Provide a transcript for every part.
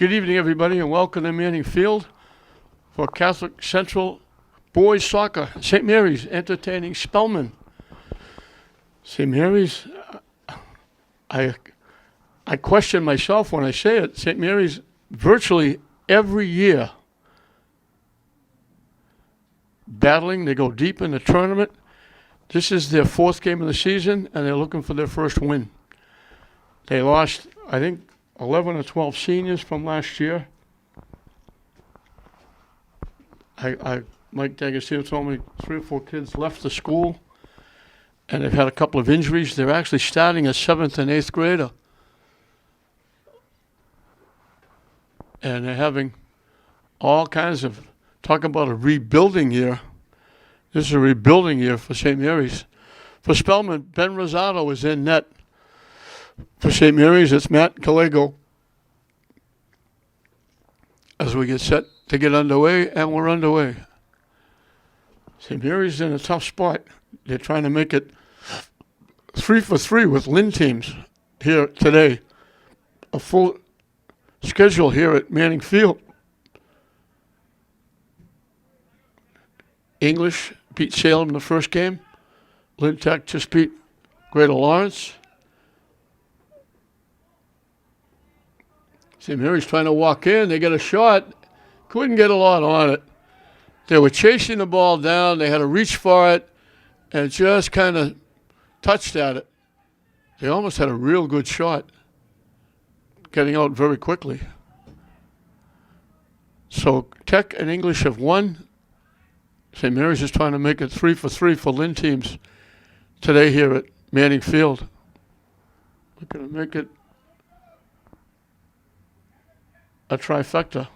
Good evening, everybody, and welcome to Manning Field for Catholic Central Boys Soccer. St. Mary's entertaining Spellman. St. Mary's, I question myself when I say it. St. Mary's virtually every year battling. They go deep in the tournament. This is their fourth game of the season, and they're looking for their first win. They lost, I think, 11 or 12 seniors from last year. Mike D'Agostino told me 3 or 4 kids left the school, and they've had a couple of injuries. They're actually starting a 7th and 8th grader. And they're having all kinds of, talk about a rebuilding year. This is a rebuilding year for St. Mary's. For Spellman, Ben Rosado is in net. For St. Mary's, it's Matt Callego. As we get set to get underway, and we're underway. St. Mary's in a tough spot. They're trying to make it 3 for 3 with Lynn teams here today. A full schedule here at Manning Field. English beat Salem in the first game. Lynn Tech just beat Greater Lawrence. St. Mary's trying to walk in. They get a shot. Couldn't get a lot on it. They were chasing the ball down. They had to reach for it and just kind of touched at it. They almost had a real good shot, getting out very quickly. So Tech and English have won. St. Mary's is trying to make it 3 for 3 for Lynn teams today here at Manning Field. We're going to make it a trifecta.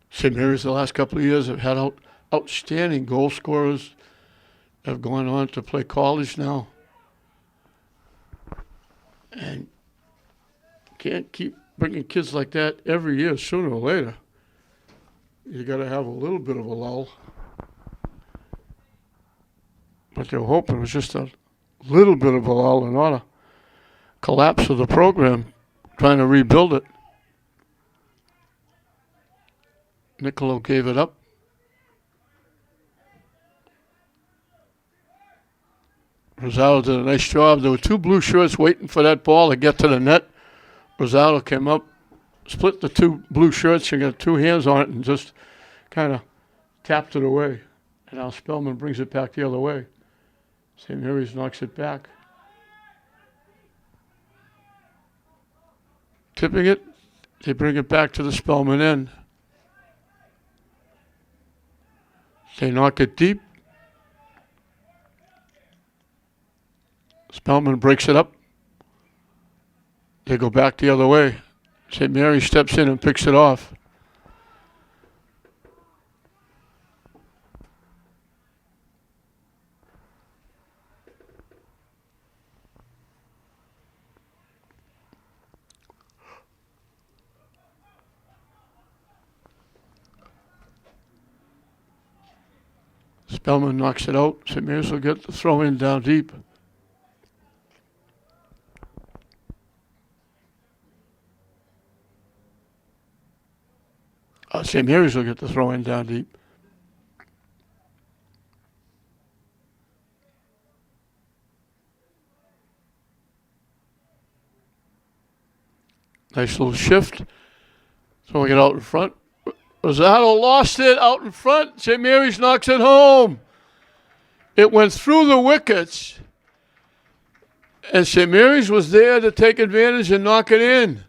St. Mary's the last couple of years have had outstanding goal scorers, have gone on to play college now. And can't keep bringing kids like that every year. Sooner or later, you got to have a little bit of a lull. But they were hoping it was just a little bit of a lull and not a collapse of the program, trying to rebuild it. Niccolo gave it up. Rosado did a nice job. There were 2 blue shirts waiting for that ball to get to the net. Rosado came up, split the 2 blue shirts and got 2 hands on it and just kind of tapped it away. And now Spellman brings it back the other way. St. Mary's knocks it back. Tipping it, they bring it back to the Spellman end. They knock it deep. Spellman breaks it up. They go back the other way. St. Mary steps in and picks it off. Spellman knocks it out. St. Mary's will get the throw in down deep. St. Mary's will get the throw in down deep. Nice little shift. Throwing it out in front. Rosado lost it out in front. St. Mary's knocks it home. It went through the wickets. And St. Mary's was there to take advantage and knock it in.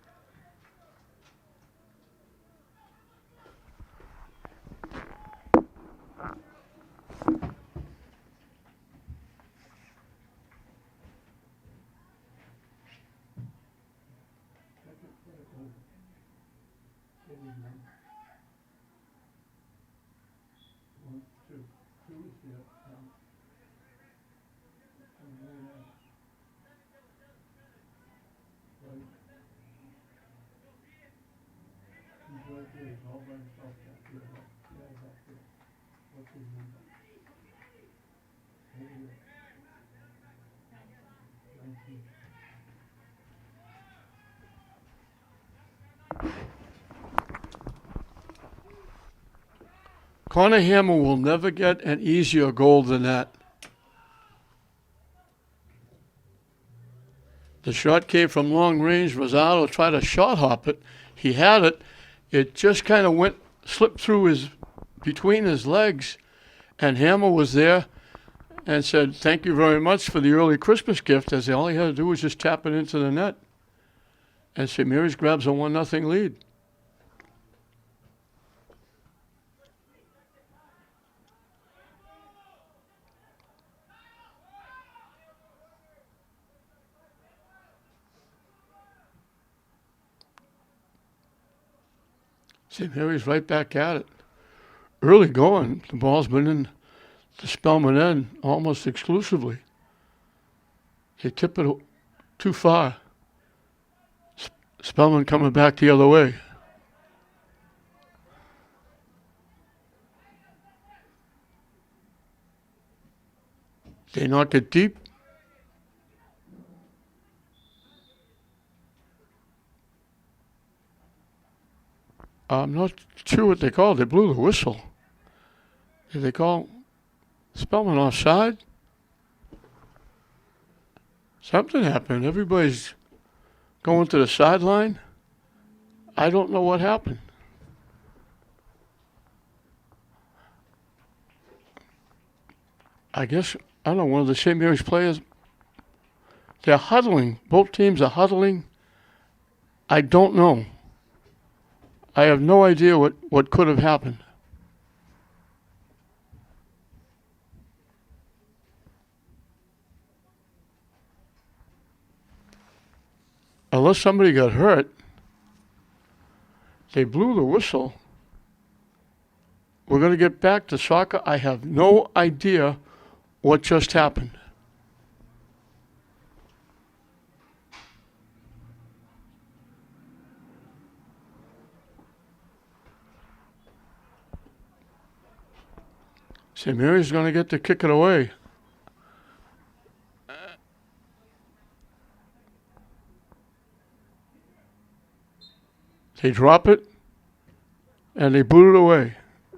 Connor Hammer will never get an easier goal than that. The shot came from long range. Rosado tried to shot hop it. He had it. It just kind of slipped through between his legs, and Hammer was there and said, "Thank you very much for the early Christmas gift," as all he had to do was just tap it into the net. And St. Mary's grabs a 1-0 lead. St. Mary's right back at it. Early going, the ball's been in the Spellman end almost exclusively. They tip it too far. Spellman coming back the other way. They knock it deep. I'm not sure what they called. They blew the whistle. Did they call Spellman offside? Something happened. Everybody's going to the sideline. I don't know what happened. I guess, I don't know, one of the St. Mary's players, they're huddling. Both teams are huddling. I don't know. I have no idea what could have happened. Unless somebody got hurt, they blew the whistle. We're going to get back to soccer. I have no idea what just happened. St. Mary's going to get to kick it away. They drop it, and they boot it away.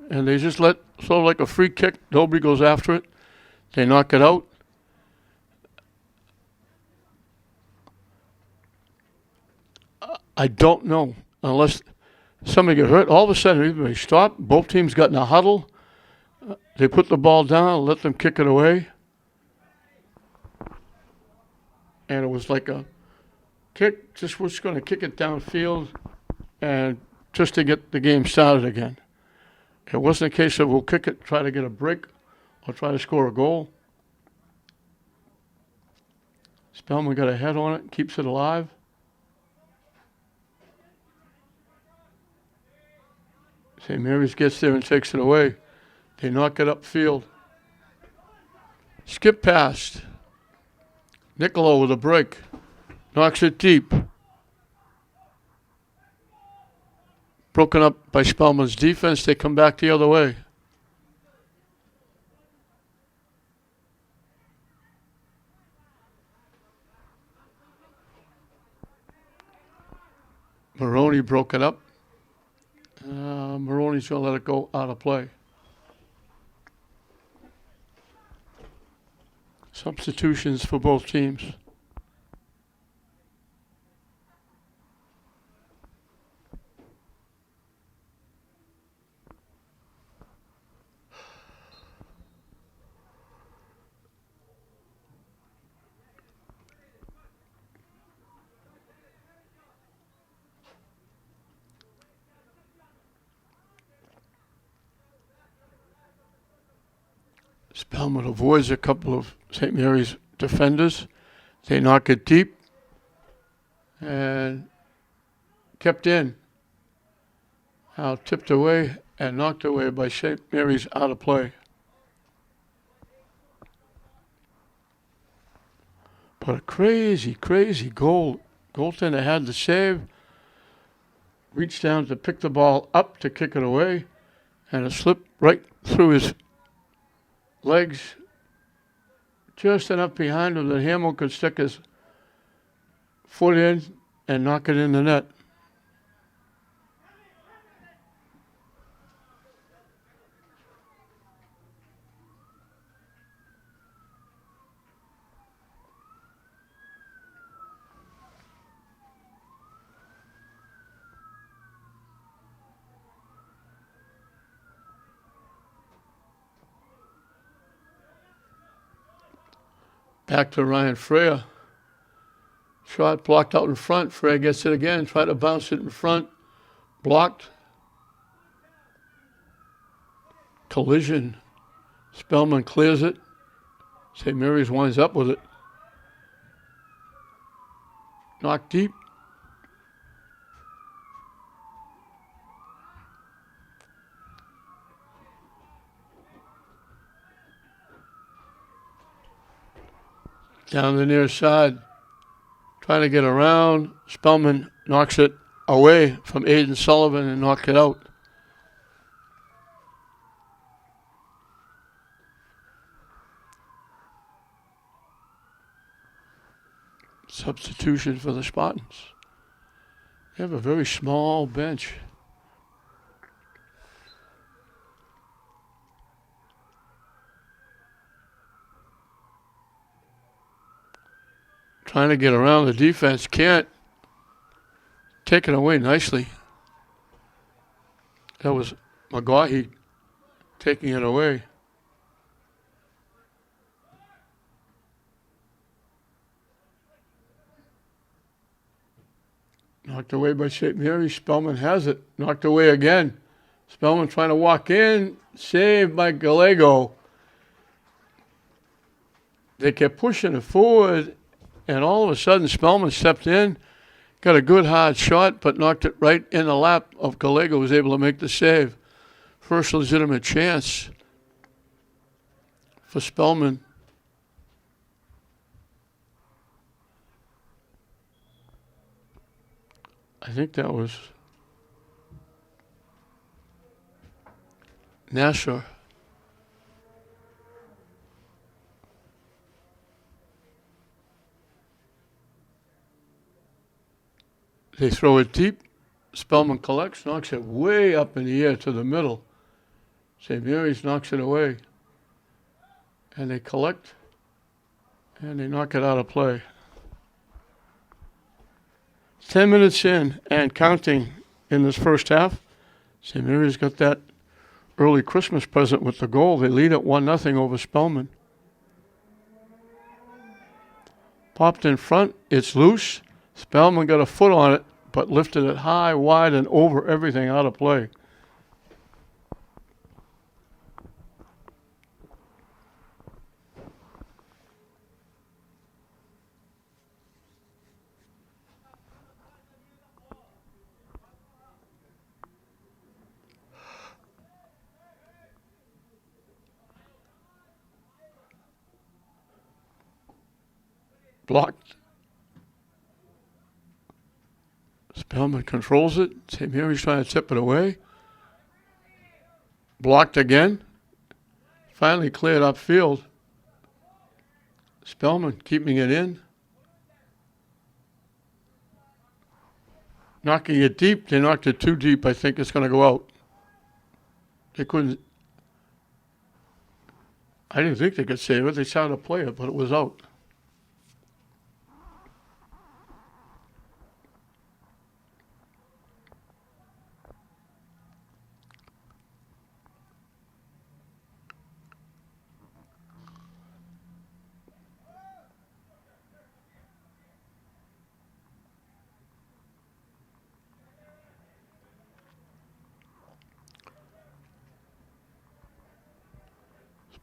And they just let, sort of like a free kick, nobody goes after it. They knock it out. I don't know, unless somebody get hurt. All of a sudden, everybody stopped. Both teams got in a huddle. They put the ball down, let them kick it away. And it was like a kick, just was going to kick it downfield and just to get the game started again. It wasn't a case of we'll kick it, try to get a break, or try to score a goal. Spellman got a head on it, keeps it alive. St. Mary's gets there and takes it away. They knock it upfield. Skip past. Niccolo with a break. Knocks it deep. Broken up by Spellman's defense. They come back the other way. Maroney broke it up. Maroney's going to let it go out of play. Substitutions for both teams. Spellman avoids a couple of St. Mary's defenders. They knock it deep and kept in. Now tipped away and knocked away by St. Mary's out of play. But a crazy, crazy goal. Goaltender had the save. Reached down to pick the ball up to kick it away. And it slipped right through his legs, just enough behind him that Hamill could stick his foot in and knock it in the net. Back to Ryan Freya. Shot blocked out in front. Freya gets it again. Try to bounce it in front. Blocked. Collision. Spellman clears it. St. Mary's winds up with it. Knocked deep. Down the near side. Trying to get around. Spellman knocks it away from Aiden Sullivan and knocked it out. Substitution for the Spartans. They have a very small bench. Trying to get around the defense. Can't. Taken away nicely. That was McGaughey taking it away. Knocked away by St. Mary's. Spellman has it. Knocked away again. Spellman trying to walk in. Saved by Gallego. They kept pushing it forward, and all of a sudden Spellman stepped in, got a good hard shot, but knocked it right in the lap of Gallego, who was able to make the save. First legitimate chance for Spellman. I think that was Nasser. They throw it deep. Spellman collects, knocks it way up in the air to the middle. St. Mary's knocks it away. And they collect, and they knock it out of play. 10 minutes in and counting in this first half. St. Mary's got that early Christmas present with the goal. They lead at 1-0 over Spellman. Popped in front. It's loose. Spellman got a foot on it, but lifted it high, wide, and over everything out of play. Blocked. Spellman controls it. St. Mary's trying to tip it away. Blocked again. Finally cleared upfield. Spellman keeping it in. Knocking it deep. They knocked it too deep. I think it's going to go out. They couldn't. I didn't think they could save it. They tried to play it, but it was out.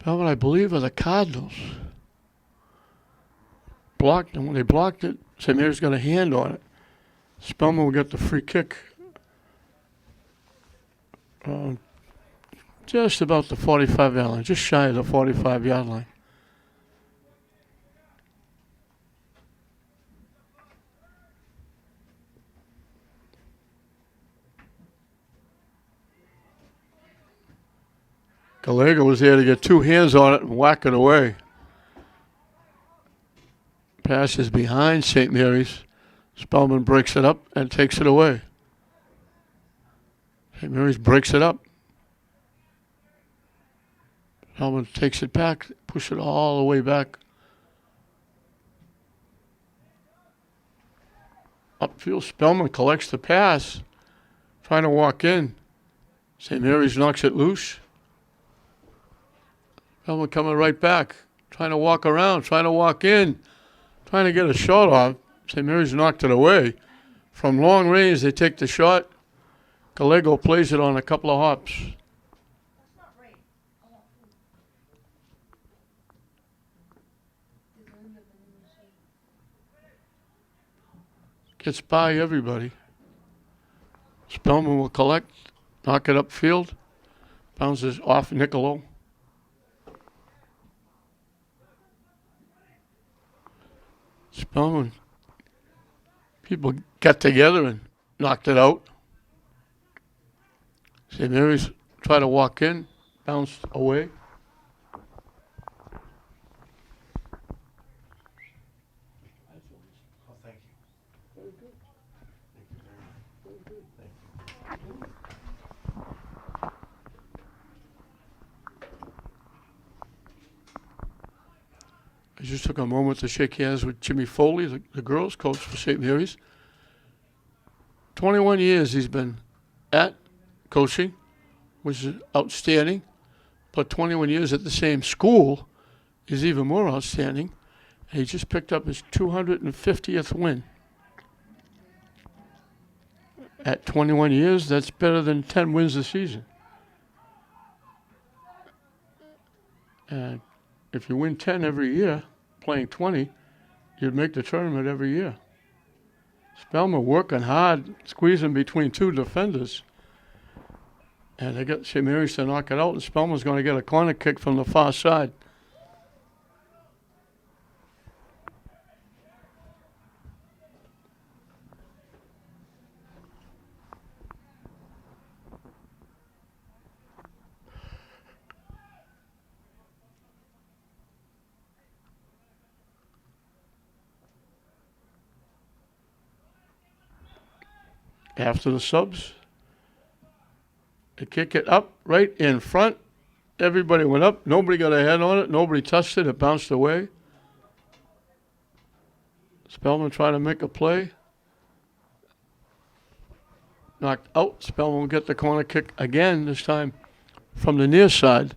Spellman, I believe, are the Cardinals. Blocked, and when they blocked it, St. Mary's got a hand on it. Spellman will get the free kick. Just about the 45-yard line, just shy of the 45-yard line. Gallego was there to get two hands on it and whack it away. Pass is behind St. Mary's. Spellman breaks it up and takes it away. St. Mary's breaks it up. Spellman takes it back, push it all the way back. Upfield, Spellman collects the pass, trying to walk in. St. Mary's knocks it loose. Spellman coming right back. trying to walk around, trying to walk in, trying to get a shot off. St. Mary's knocked it away. From long range, they take the shot. Gallego plays it on a couple of hops. Gets by everybody. Spellman will collect, knock it upfield, bounces off Niccolo. Spellman, people got together and knocked it out. St. Mary's try to walk in, bounced away. I just took a moment to shake hands with Jimmy Foley, the girls' coach for St. Mary's. 21 years he's been at coaching, which is outstanding. But 21 years at the same school is even more outstanding. And he just picked up his 250th win. At 21 years, that's better than 10 wins a season. And if you win 10 every year, playing 20, you'd make the tournament every year. Spellman working hard, squeezing between two defenders. And they got St. Mary's to knock it out, and Spellman's going to get a corner kick from the far side. After the subs, they kick it up right in front. Everybody went up. Nobody got a head on it. Nobody touched it. It bounced away. Spellman trying to make a play. Knocked out. Spellman will get the corner kick again, this time from the near side.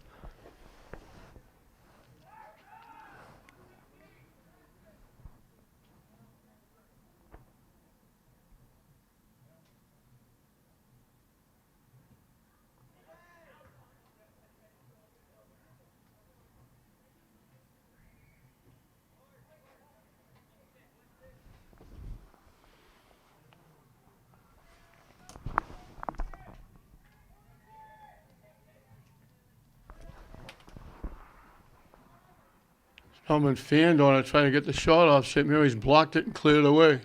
Spellman fanned on it, trying to get the shot off. St. Mary's blocked it and cleared it away.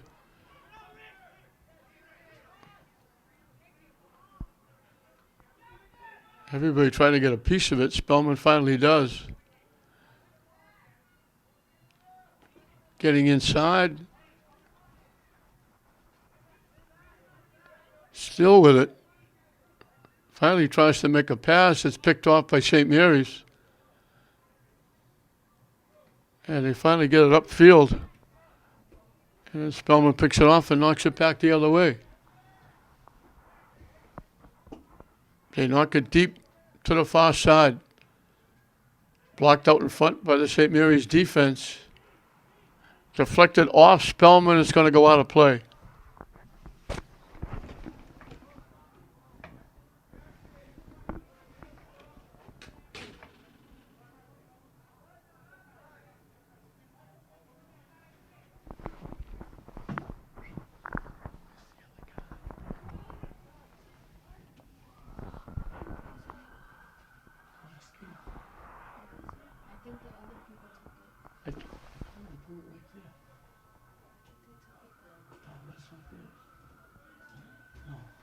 Everybody trying to get a piece of it. Spellman finally does. Getting inside. Still with it. Finally tries to make a pass. It's picked off by St. Mary's. And they finally get it upfield. And then Spellman picks it off and knocks it back the other way. They knock it deep to the far side. Blocked out in front by the St. Mary's defense. Deflected off Spellman. It's going to go out of play.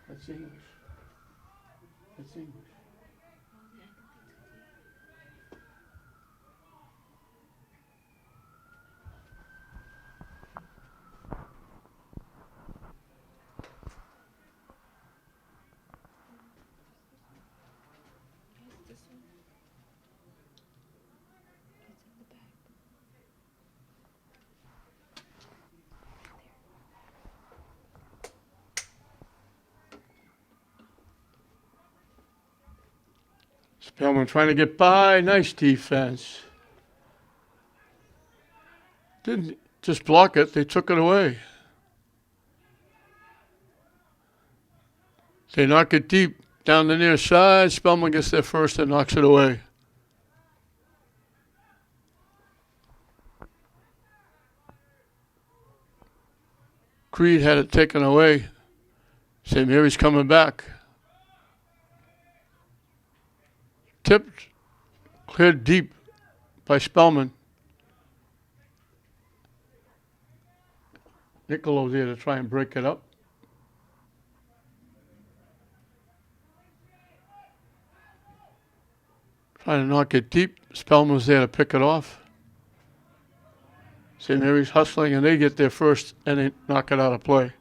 That's English. That's English. Spellman trying to get by. Nice defense. didn't just block it, they took it away. They knock it deep down the near side. Spellman gets there first and knocks it away. Creed had it taken away. St. Mary's coming back. Tipped, cleared deep by Spellman. Niccolo there to try and break it up. Trying to knock it deep. Spellman's there to pick it off. St. Mary's hustling, and they get there first, and they knock it out of play.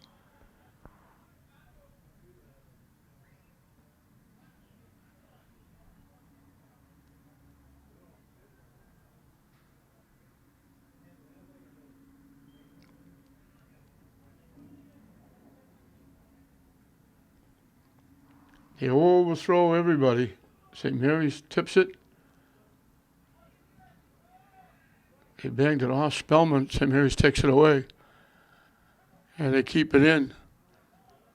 They overthrow everybody. St. Mary's tips it. They banged it off. Spellman, St. Mary's takes it away. And they keep it in.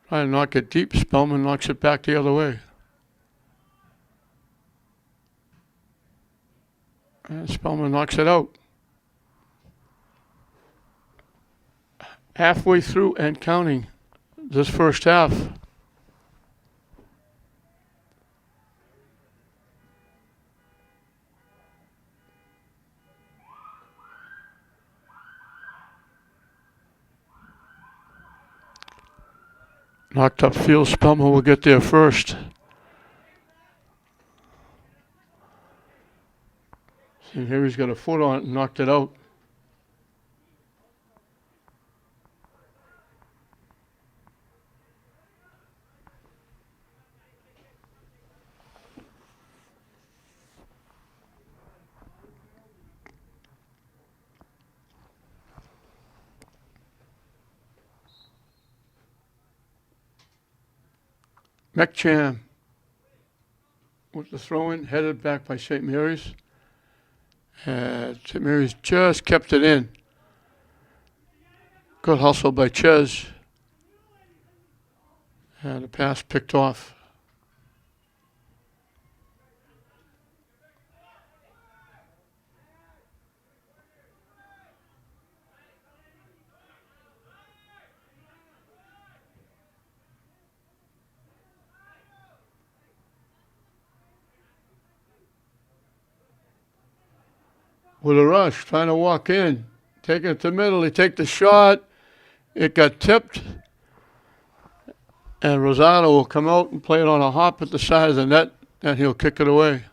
Try to knock it deep. Spellman knocks it back the other way. And Spellman knocks it out. Halfway through and counting this first half. Knocked up field. Spellman will get there first. See, here he's got a foot on it and knocked it out. McCham with the throw-in, headed back by St. Mary's. St. Mary's just kept it in. Good hustle by Ches. And the pass picked off. With a rush, trying to walk in. Taking it to the middle. They take the shot. It got tipped. And Rosado will come out and play it on a hop at the side of the net, and he'll kick it away.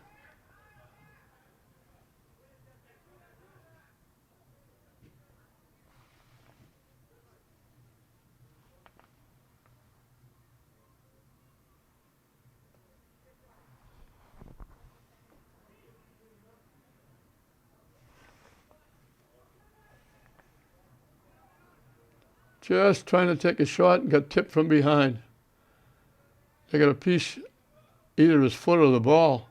Just trying to take a shot and got tipped from behind. They got a piece, either his foot or the ball.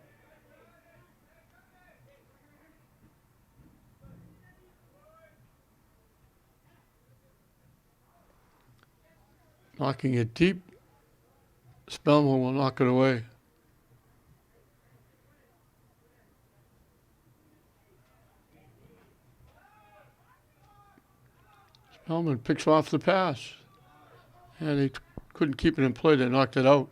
Knocking it deep. Spellman will knock it away. Spellman picks off the pass. And he couldn't keep it in play. They knocked it out.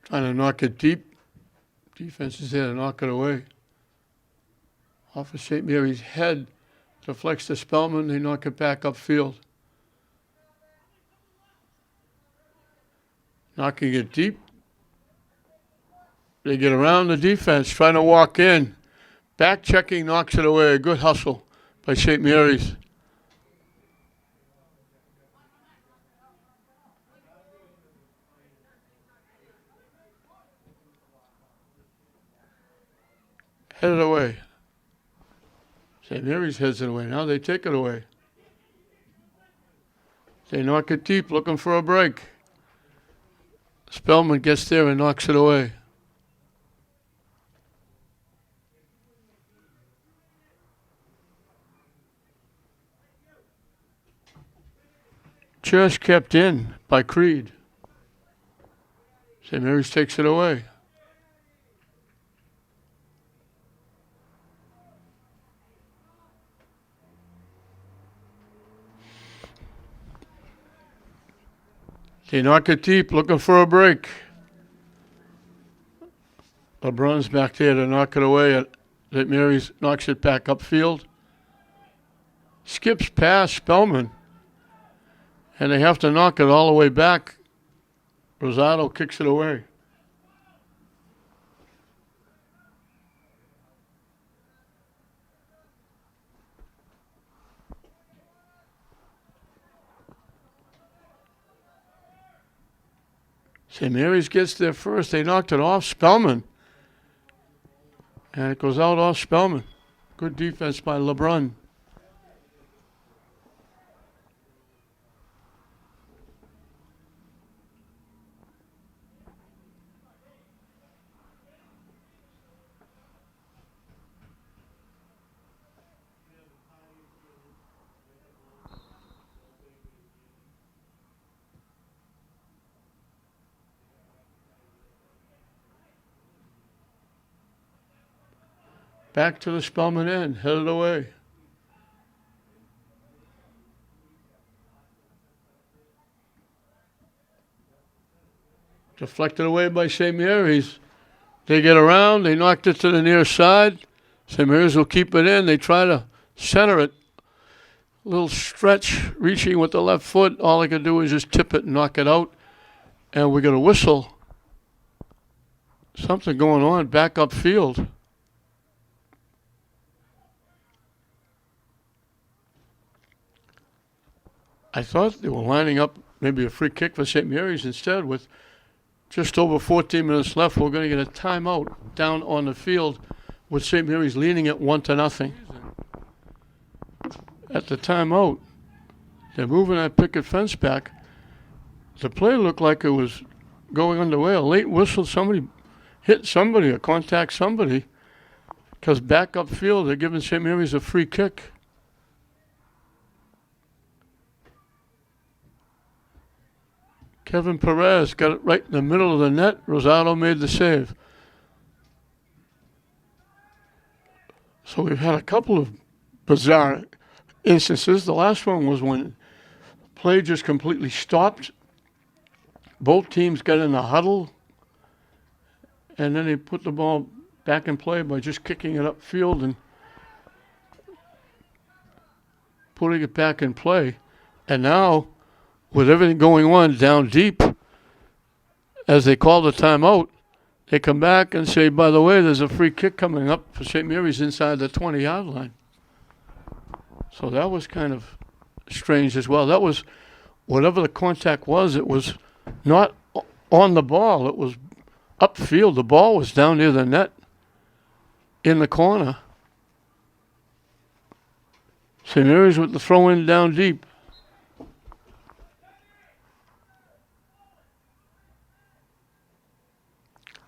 Trying to knock it deep. Defense is there to knock it away. Off of St. Mary's head. Deflects to Spellman. They knock it back upfield. Knocking it deep. They get around the defense, trying to walk in. Back checking knocks it away. Good hustle by St. Mary's. Headed away. St. Mary's heads it away. Now they take it away. They knock it deep, looking for a break. Spellman gets there and knocks it away. Just kept in by Creed. St. Mary's takes it away. They knock it deep, looking for a break. LeBron's back there to knock it away. St. Mary's knocks it back upfield. Skips past Spellman. And they have to knock it all the way back. Rosado kicks it away. St. Mary's gets there first. They knocked it off Spellman. And it goes out off Spellman. Good defense by LeBron. Back to the Spellman end, headed away. Deflected away by St. Mary's. They get around, they knocked it to the near side. St. Mary's will keep it in. They try to center it. A little stretch, reaching with the left foot. All they can do is just tip it and knock it out. And we got a whistle. Something going on back upfield. I thought they were lining up maybe a free kick for St. Mary's instead. With just over 14 minutes left, we're going to get a timeout down on the field with St. Mary's leading it 1-0. At the timeout, they're moving that picket fence back. The play looked like it was going underway. A late whistle, somebody hit somebody or contact somebody, because back upfield they're giving St. Mary's a free kick. Kevin Perez got it right in the middle of the net. Rosado made the save. So we've had a couple of bizarre instances. The last one was when play just completely stopped. Both teams got in a huddle, and then they put the ball back in play by just kicking it upfield and putting it back in play. And now, with everything going on down deep, as they call the timeout, they come back and say, by the way, there's a free kick coming up for St. Mary's inside the 20-yard line. So that was kind of strange as well. That was, whatever the contact was, it was not on the ball. It was upfield. The ball was down near the net in the corner. St. Mary's with the throw-in down deep.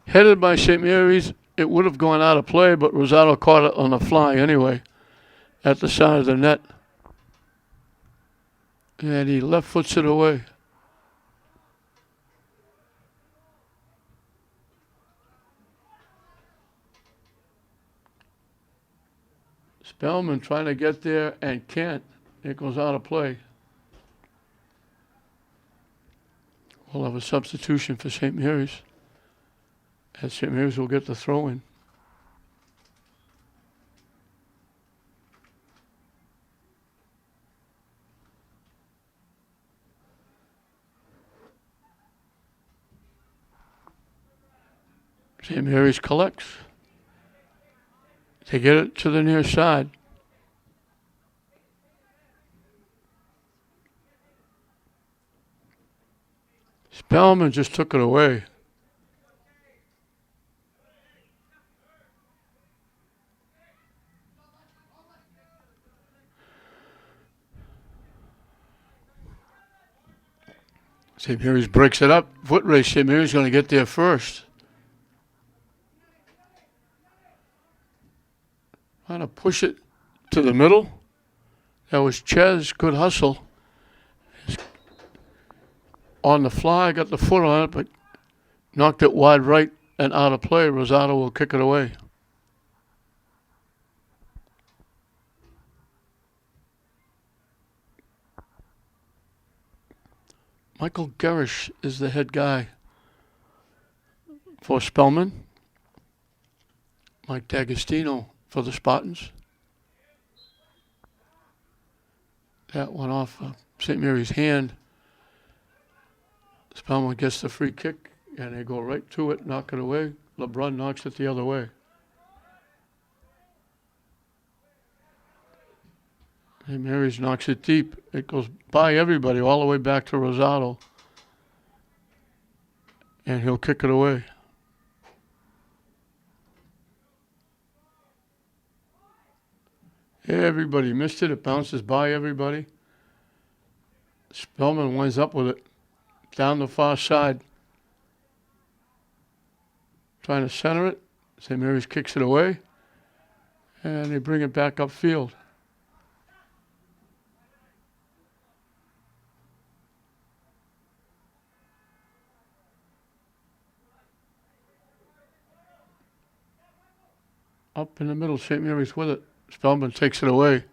Headed by St. Mary's, it would have gone out of play, but Rosado caught it on the fly anyway at the side of the net. And he left foots it away. Spellman trying to get there and can't. It goes out of play. We'll have a substitution for St. Mary's. And St. Mary's will get the throw in. St. Mary's collects. They get it to the near side. Spellman just took it away. St. Mary's breaks it up. Foot race. St. Mary's going to get there first. Trying to push it to the middle. That was Ches. Good hustle. On the fly, got the foot on it, but knocked it wide right and out of play. Rosado will kick it away. Michael Garish is the head guy for Spellman. Mike D'Agostino for the Spartans. That went off St. Mary's hand. Spellman gets the free kick, and they go right to it, knock it away. LeBrun knocks it the other way. St. Mary's knocks it deep. It goes by everybody all the way back to Rosado. And he'll kick it away. Everybody missed it. It bounces by everybody. Spellman winds up with it down the far side. Trying to center it. St. Mary's kicks it away. And they bring it back upfield. Up in the middle, St. Mary's with it. Spellman takes it away.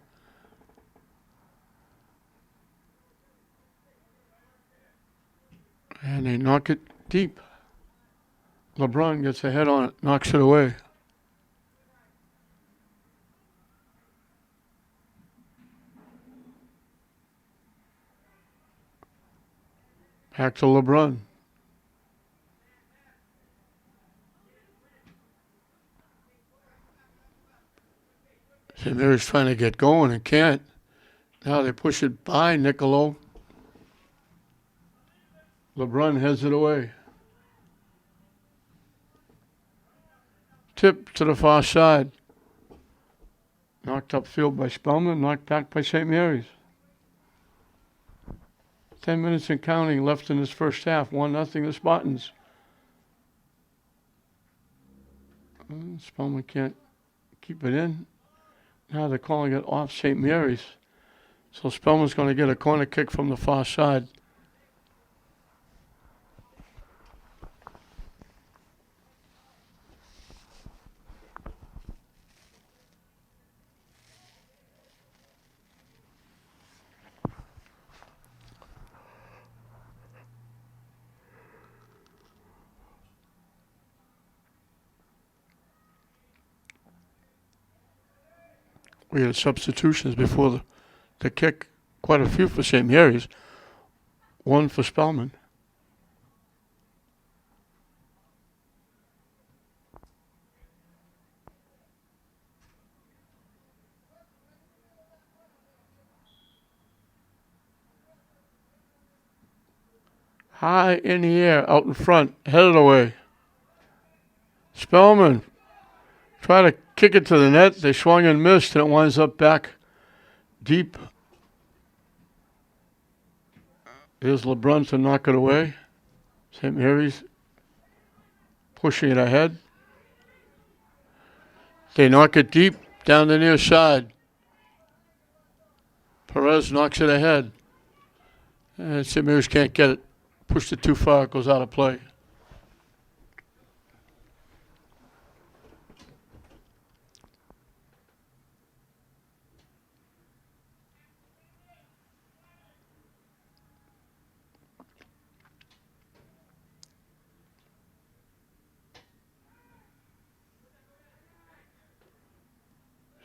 And they knock it deep. LeBron gets a head on it, knocks it away. Back to LeBron. St. Mary's trying to get going and can't. Now they push it by Niccolo. LeBron heads it away. Tip to the far side. Knocked upfield by Spellman, knocked back by St. Mary's. 10 minutes and counting left in this first half. 1-0 the Spartans. Spellman can't keep it in. Now they're calling it off St. Mary's. So Spellman's going to get a corner kick from the far side. We had substitutions before the kick, quite a few for St. Mary's, one for Spellman. High in the air, out in front, headed away. Spellman try to kick it to the net. They swung and missed, and it winds up back deep. Here's LeBrun to knock it away. St. Mary's pushing it ahead. They knock it deep down the near side. Perez knocks it ahead. And St. Mary's can't get it. Pushed it too far, it goes out of play.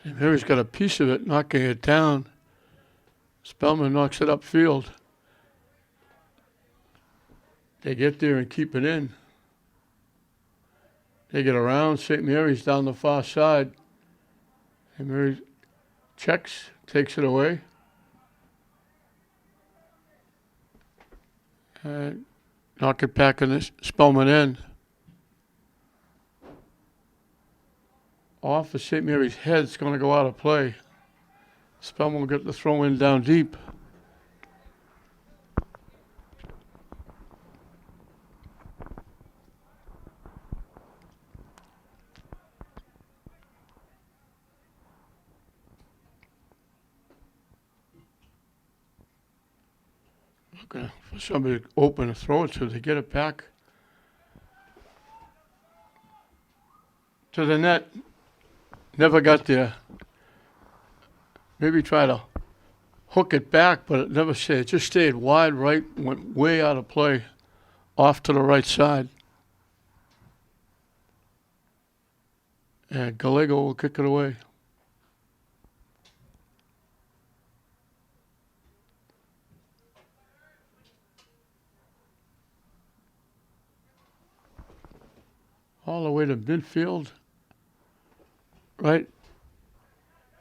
St. Mary's got a piece of it, knocking it down. Spellman knocks it upfield. They get there and keep it in. They get around. St. Mary's down the far side. St. Mary's checks, takes it away. And knock it back in the Spellman end. Off of St. Mary's head, it's going to go out of play. Spellman will get the throw in down deep. Looking for somebody to open and throw it to. They get it back to the net. Never got there. Maybe try to hook it back, but it never stayed. It just stayed wide right, went way out of play, off to the right side. And Gallego will kick it away. All the way to midfield, right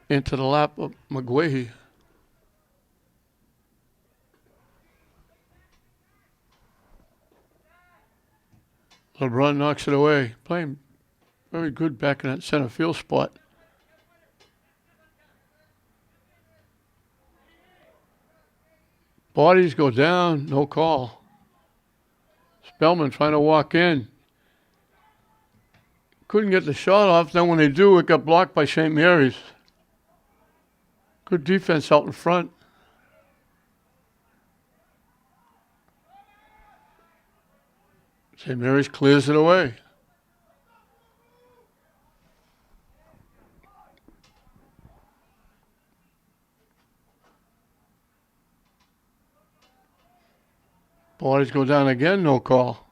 into the lap of McGuahey. LeBron knocks it away. Playing very good back in that center field spot. Bodies go down, no call. Spellman trying to walk in. Couldn't get the shot off. Then when they do, it got blocked by St. Mary's. Good defense out in front. St. Mary's clears it away. Bodies go down again, no call.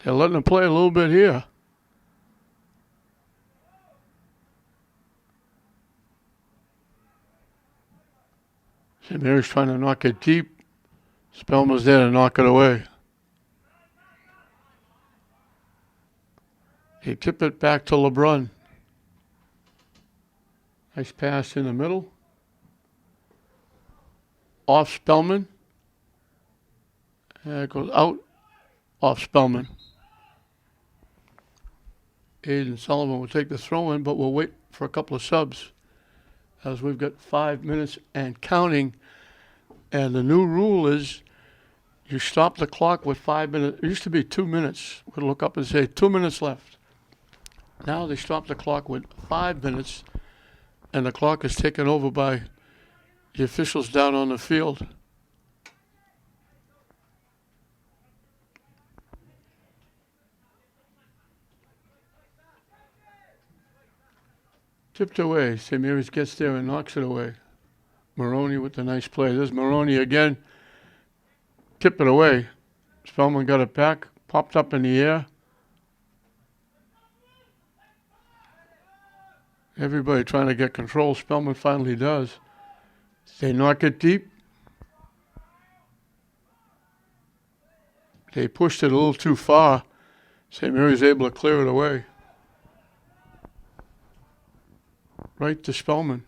They're letting them play a little bit here. St. Mary's trying to knock it deep. Spellman's there to knock it away. They tip it back to LeBron. Nice pass in the middle. Off Spellman. And it goes out off Spellman. Aiden Sullivan will take the throw in, but we'll wait for a couple of subs as we've got 5 minutes and counting. And the new rule is you stop the clock with 5 minutes. It used to be 2 minutes. We'd look up and say 2 minutes left. Now they stop the clock with 5 minutes, and the clock is taken over by the officials down on the field. Tipped away. St. Mary's gets there and knocks it away. Maroney with the nice play. There's Maroney again. Tip it away. Spellman got it back. Popped up in the air. Everybody trying to get control. Spellman finally does. They knock it deep. They pushed it a little too far. St. Mary's able to clear it away. Right to Spellman.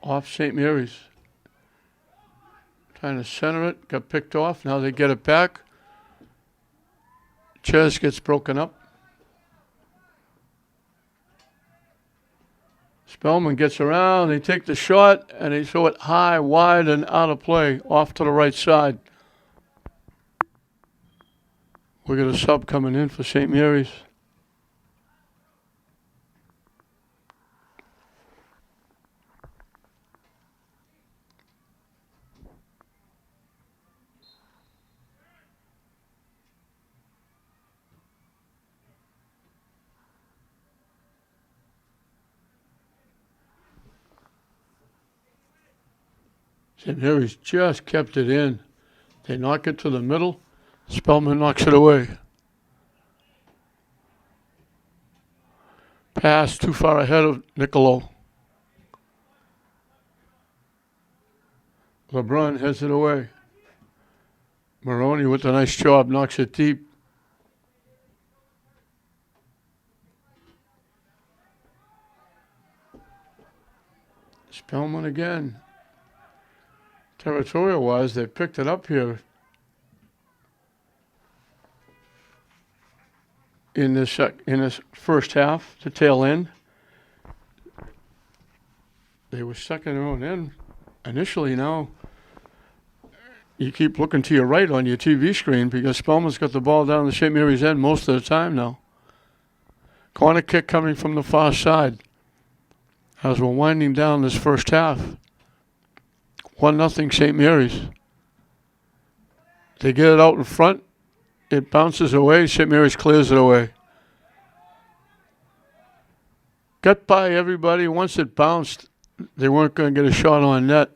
Off St. Mary's. Trying to center it. Got picked off. Now they get it back. Ches gets broken up. Spellman gets around. They take the shot and they throw it high, wide, and out of play. Off to the right side. We got a sub coming in for St. Mary's. St. Mary's just kept it in. They knock it to the middle. Spellman knocks it away. Pass too far ahead of Niccolo. LeBron heads it away. Maroney with a nice job, knocks it deep. Spellman again. Territorial-wise, they picked it up here in this first half, the tail end. They were second their own end initially. Now you keep looking to your right on your TV screen because Spellman's got the ball down the St. Mary's end most of the time now. Corner kick coming from the far side as we're winding down this first half. 1-0 St. Mary's. They get it out in front. It bounces away. St. Mary's clears it away. Got by everybody. Once it bounced, they weren't going to get a shot on net.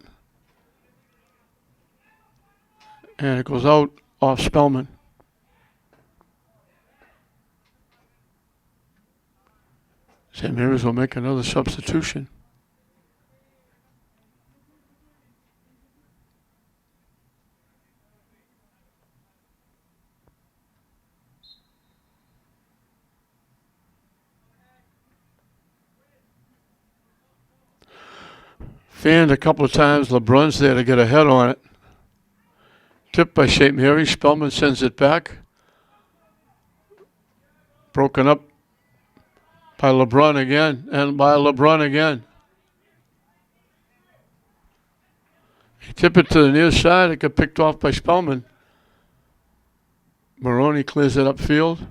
And it goes out off Spellman. St. Mary's will make another substitution. Fanned a couple of times. LeBron's there to get a head on it. Tipped by St. Mary's. Spellman sends it back. Broken up by LeBron again, and by LeBron again. He tipped it to the near side. It got picked off by Spellman. Maroney clears it upfield.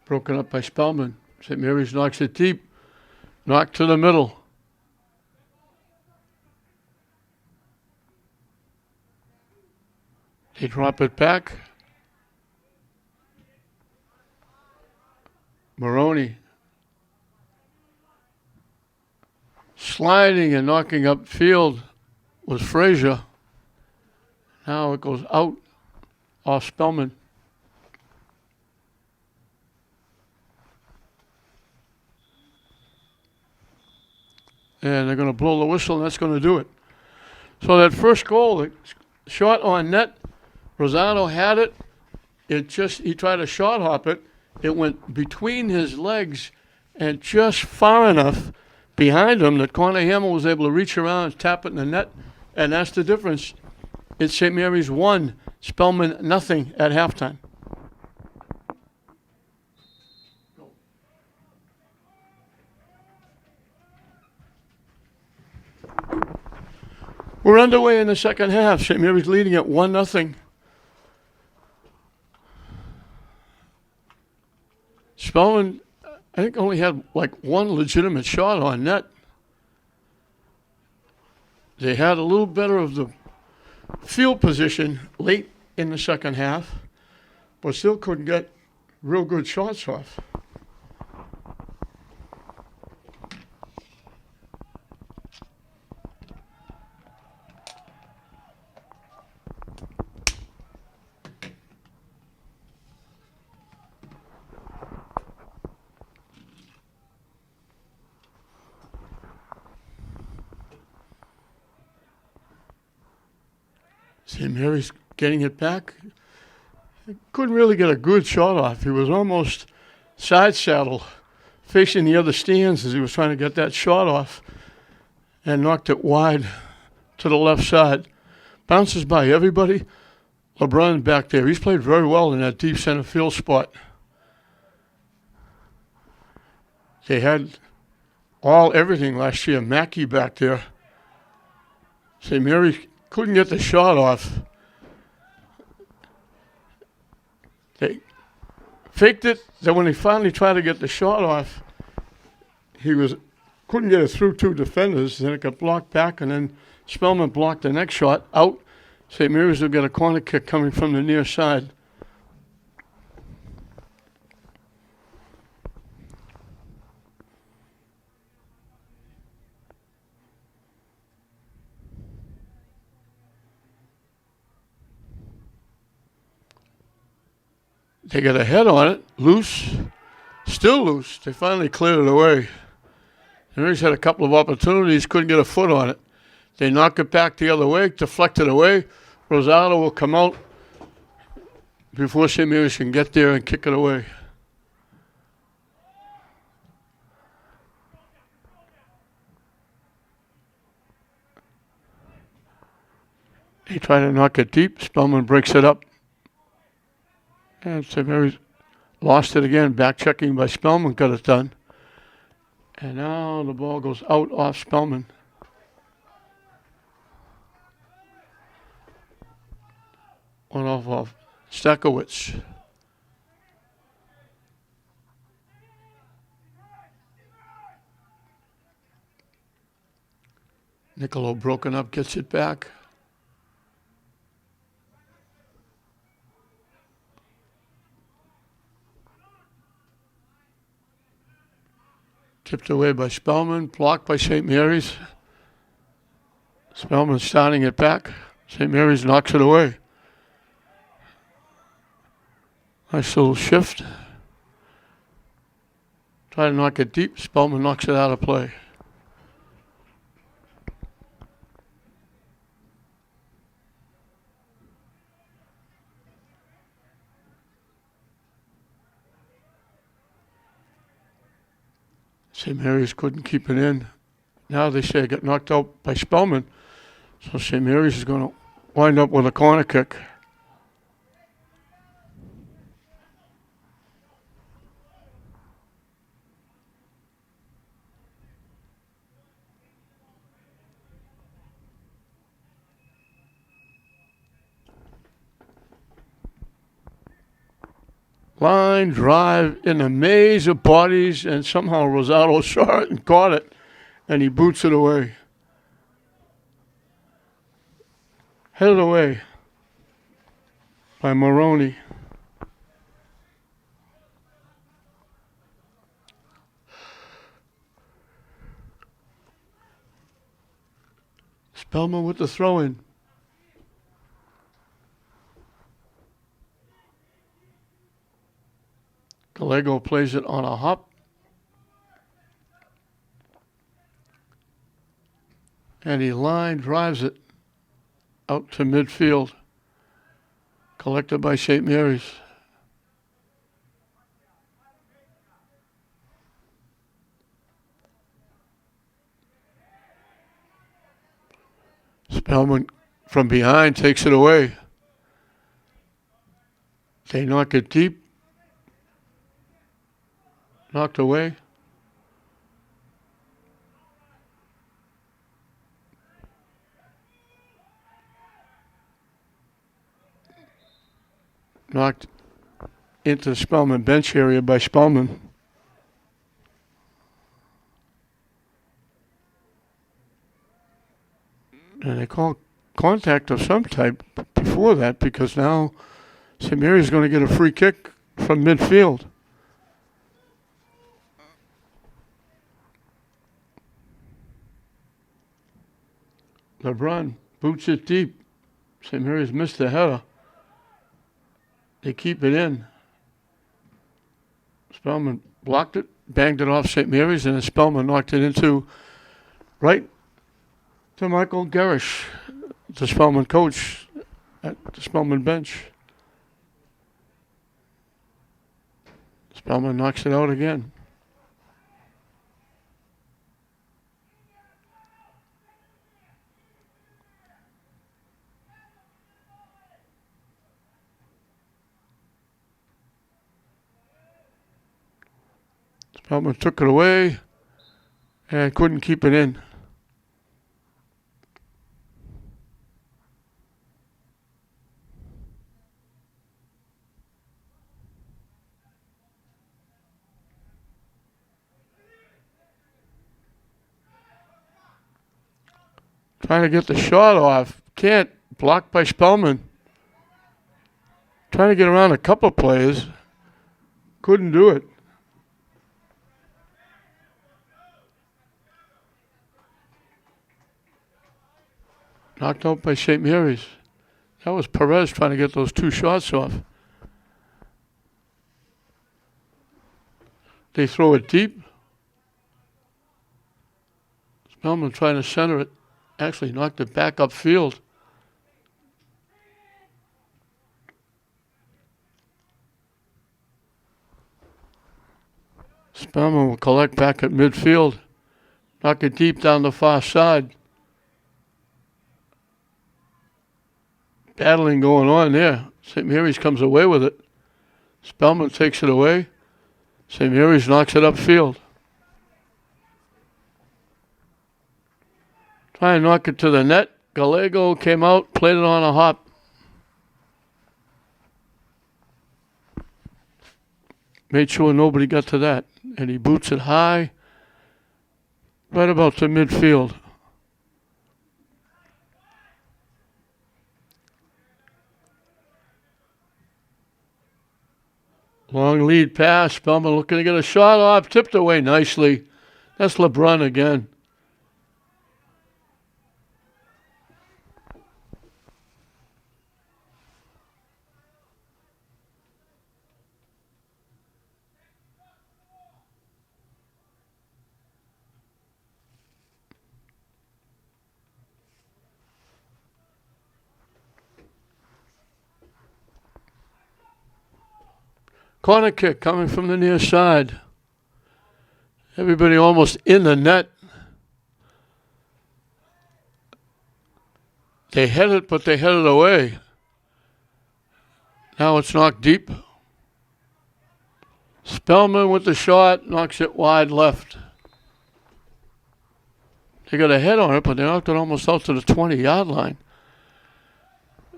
Broken up by Spellman. St. Mary's knocks it deep. Knocked to the middle. They drop it back. Maroney sliding and knocking upfield was Frazier. Now it goes out off Spellman. And they're going to blow the whistle, and that's going to do it. So that first goal, the shot on net, Rosado had it. He tried to shot hop it. It went between his legs and just far enough behind him that Connor Hamill was able to reach around and tap it in the net. And that's the difference. It's St. Mary's 1, Spellman nothing at halftime. We're underway in the second half. St. Mary's leading at 1-0. Spellman, I think, only had like one legitimate shot on net. They had a little better of the field position late in the second half, but still couldn't get real good shots off. St. Mary's getting it back. Couldn't really get a good shot off. He was almost side saddle facing the other stands as he was trying to get that shot off and knocked it wide to the left side. Bounces by everybody. LeBron back there. He's played very well in that deep center field spot. They had everything last year. Mackey back there. St. Mary's couldn't get the shot off. They faked it. Then when they finally tried to get the shot off, couldn't get it through two defenders. Then it got blocked back, and then Spellman blocked the next shot out. St. Mary's will get a corner kick coming from the near side. They got a head on it, loose, still loose. They finally cleared it away. The Mary's had a couple of opportunities, couldn't get a foot on it. They knock it back the other way, deflect it away. Rosado will come out before St. Mary's can get there and kick it away. They try to knock it deep. Spellman breaks it up. And St. Mary's lost it again. Back checking by Spellman got it done. And now the ball goes out off Spellman. One off Stakowicz. Niccolo broken up, gets it back. Tipped away by Spellman, blocked by St. Mary's. Spellman starting it back. St. Mary's knocks it away. Nice little shift. Try to knock it deep. Spellman knocks it out of play. St. Mary's couldn't keep it in. Now they say it got knocked out by Spellman. So St. Mary's is going to wind up with a corner kick. Line drive in a maze of bodies, and somehow Rosado saw it and caught it, and he boots it away. Headed away by Maroney. Spellman with the throw-in. Gallego plays it on a hop. And he line drives it out to midfield. Collected by St. Mary's. Spellman from behind takes it away. They knock it deep. Knocked away. Knocked into the Spellman bench area by Spellman. And they call contact of some type before that, because now St. Mary's going to get a free kick from midfield. LeBron boots it deep. St. Mary's missed the header. They keep it in. Spellman blocked it, banged it off St. Mary's, and then Spellman knocked it into right to Michael Garish, the Spellman coach at the Spellman bench. Spellman knocks it out again. Spellman took it away and couldn't keep it in. Trying to get the shot off. Can't. Blocked by Spellman. Trying to get around a couple players. Couldn't do it. Knocked out by St. Mary's. That was Perez trying to get those two shots off. They throw it deep. Spellman trying to center it. Actually knocked it back upfield. Spellman will collect back at midfield. Knock it deep down the far side. Battling going on there. St. Mary's comes away with it. Spellman takes it away. St. Mary's knocks it upfield. Try and knock it to the net. Gallego came out, played it on a hop. Made sure nobody got to that. And he boots it high, right about to midfield. Long lead pass. Spellman looking to get a shot off. Tipped away nicely. That's LeBrun again. Corner kick coming from the near side. Everybody almost in the net. They hit it, but they hit it away. Now it's knocked deep. Spellman with the shot, knocks it wide left. They got a head on it, but they knocked it almost out to the 20-yard line.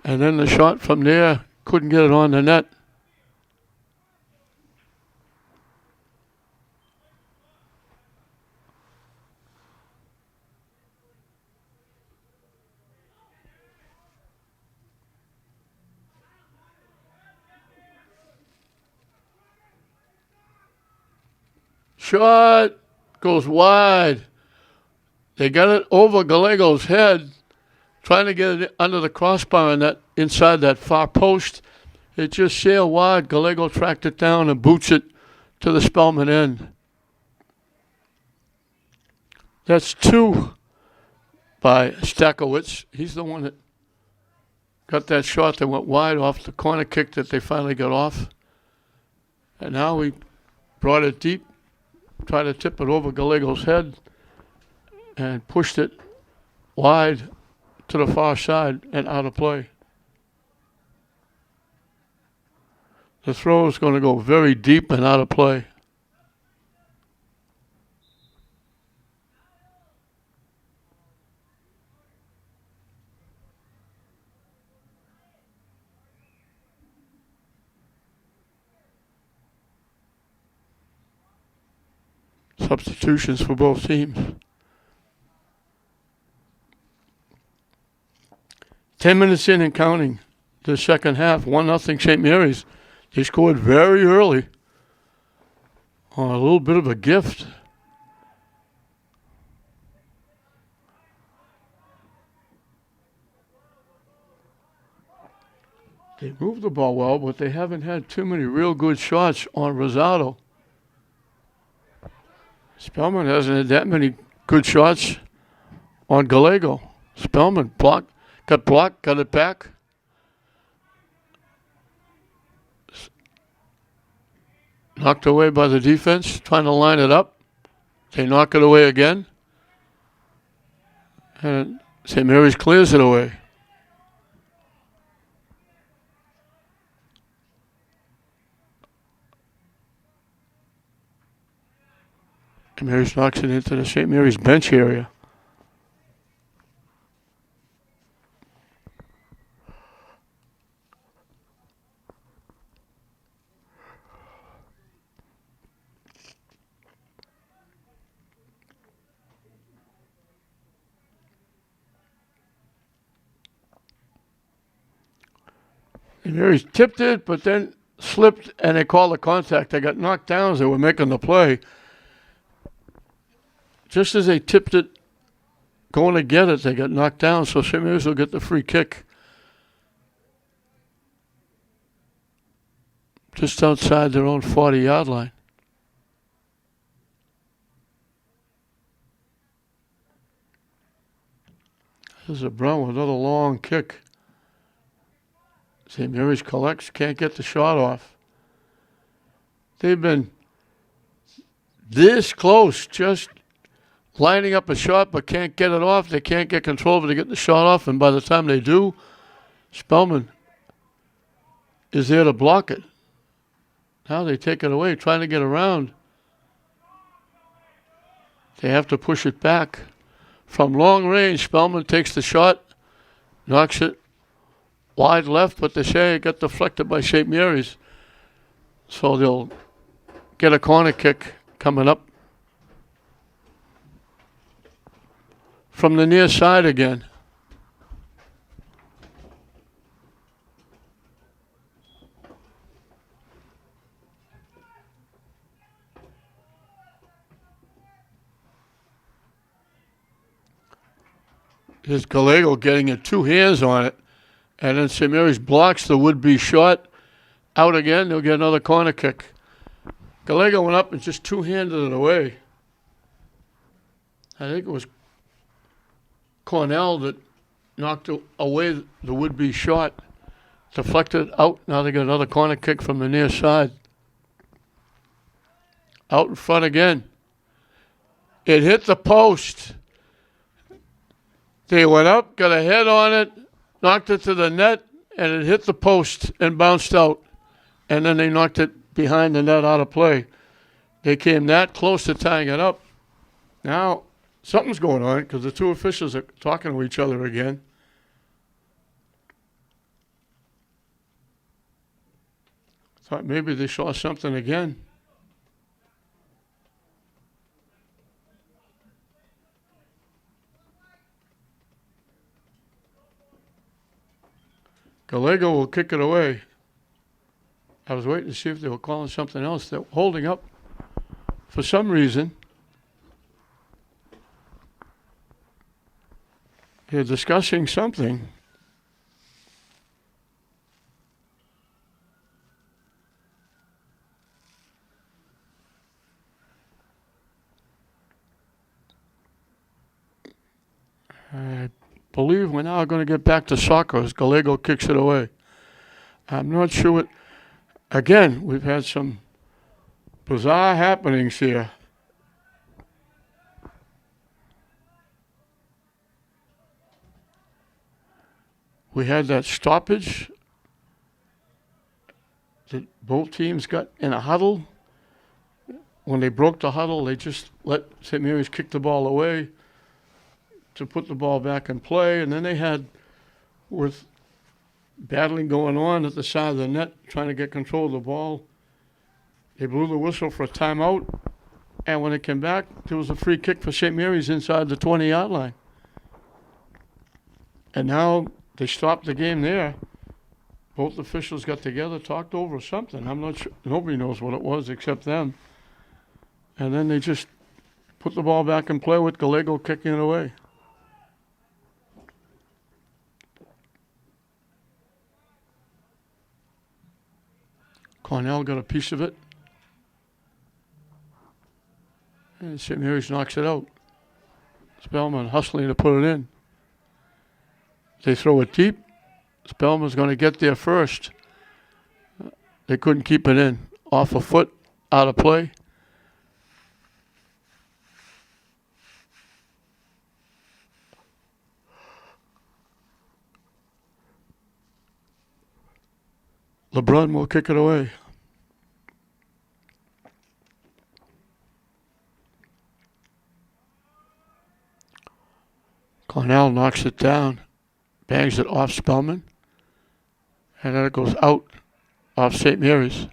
And then the shot from there, couldn't get it on the net. Shot goes wide. They got it over Gallego's head, trying to get it under the crossbar and that inside that far post. It just sailed wide. Gallego tracked it down and boots it to the Spellman end. That's 2 by Stakowicz. He's the one that got that shot that went wide off the corner kick that they finally got off. And now we brought it deep. Tried to tip it over Gallego's head and pushed it wide to the far side and out of play. The throw is going to go very deep and out of play. Substitutions for both teams. 10 minutes in and counting the second half. 1-0 St. Mary's. They scored very early on a little bit of a gift. They moved the ball well, but they haven't had too many real good shots on Rosado. Spellman hasn't had that many good shots on Gallego. Spellman got blocked, got it back. Knocked away by the defense, trying to line it up. They knock it away again. And St. Mary's clears it away. St. Mary's knocks it into the St. Mary's bench area. St. Mary's tipped it, but then slipped, and they called the contact. They got knocked down as they were making the play. Just as they tipped it, going to get it, they got knocked down, so St. Mary's will get the free kick. Just outside their own 40-yard line. Here's a Brown with another long kick. St. Mary's collects, can't get the shot off. They've been this close, just lining up a shot, but can't get it off. They can't get control of it to get the shot off, and by the time they do, Spellman is there to block it. Now they take it away, trying to get around. They have to push it back. From long range, Spellman takes the shot, knocks it wide left, but the say it got deflected by St. Mary's. So they'll get a corner kick coming up from the near side again. Here's Gallego getting it, two hands on it, and then St. Mary's blocks the would-be shot. Out again, they'll get another corner kick. Gallego went up and just two-handed it away. I think it was Cornell that knocked away the would-be shot, deflected out. Now they got another corner kick from the near side. Out in front again. It hit the post. They went up, got a head on it, knocked it to the net, and it hit the post and bounced out. And then they knocked it behind the net out of play. They came that close to tying it up. Now, something's going on because the two officials are talking to each other again. Thought maybe they saw something again. Gallego will kick it away. I was waiting to see if they were calling something else. They're holding up for some reason. They're discussing something. I believe we're now going to get back to soccer as Gallego kicks it away. I'm not sure what. Again, we've had some bizarre happenings here. We had that stoppage that both teams got in a huddle. When they broke the huddle, they just let St. Mary's kick the ball away to put the ball back in play. And then they had, with battling going on at the side of the net, trying to get control of the ball, they blew the whistle for a timeout. And when it came back, there was a free kick for St. Mary's inside the 20-yard line. And now they stopped the game there. Both officials got together, talked over something. I'm not sure. Nobody knows what it was except them. And then they just put the ball back in play with Gallego kicking it away. Cornell got a piece of it. And St. Mary's knocks it out. Spellman hustling to put it in. They throw it deep. Spellman's going to get there first. They couldn't keep it in. Off a foot, out of play. LeBron will kick it away. Cornell knocks it down, bangs it off Spellman, and then it goes out off St. Mary's.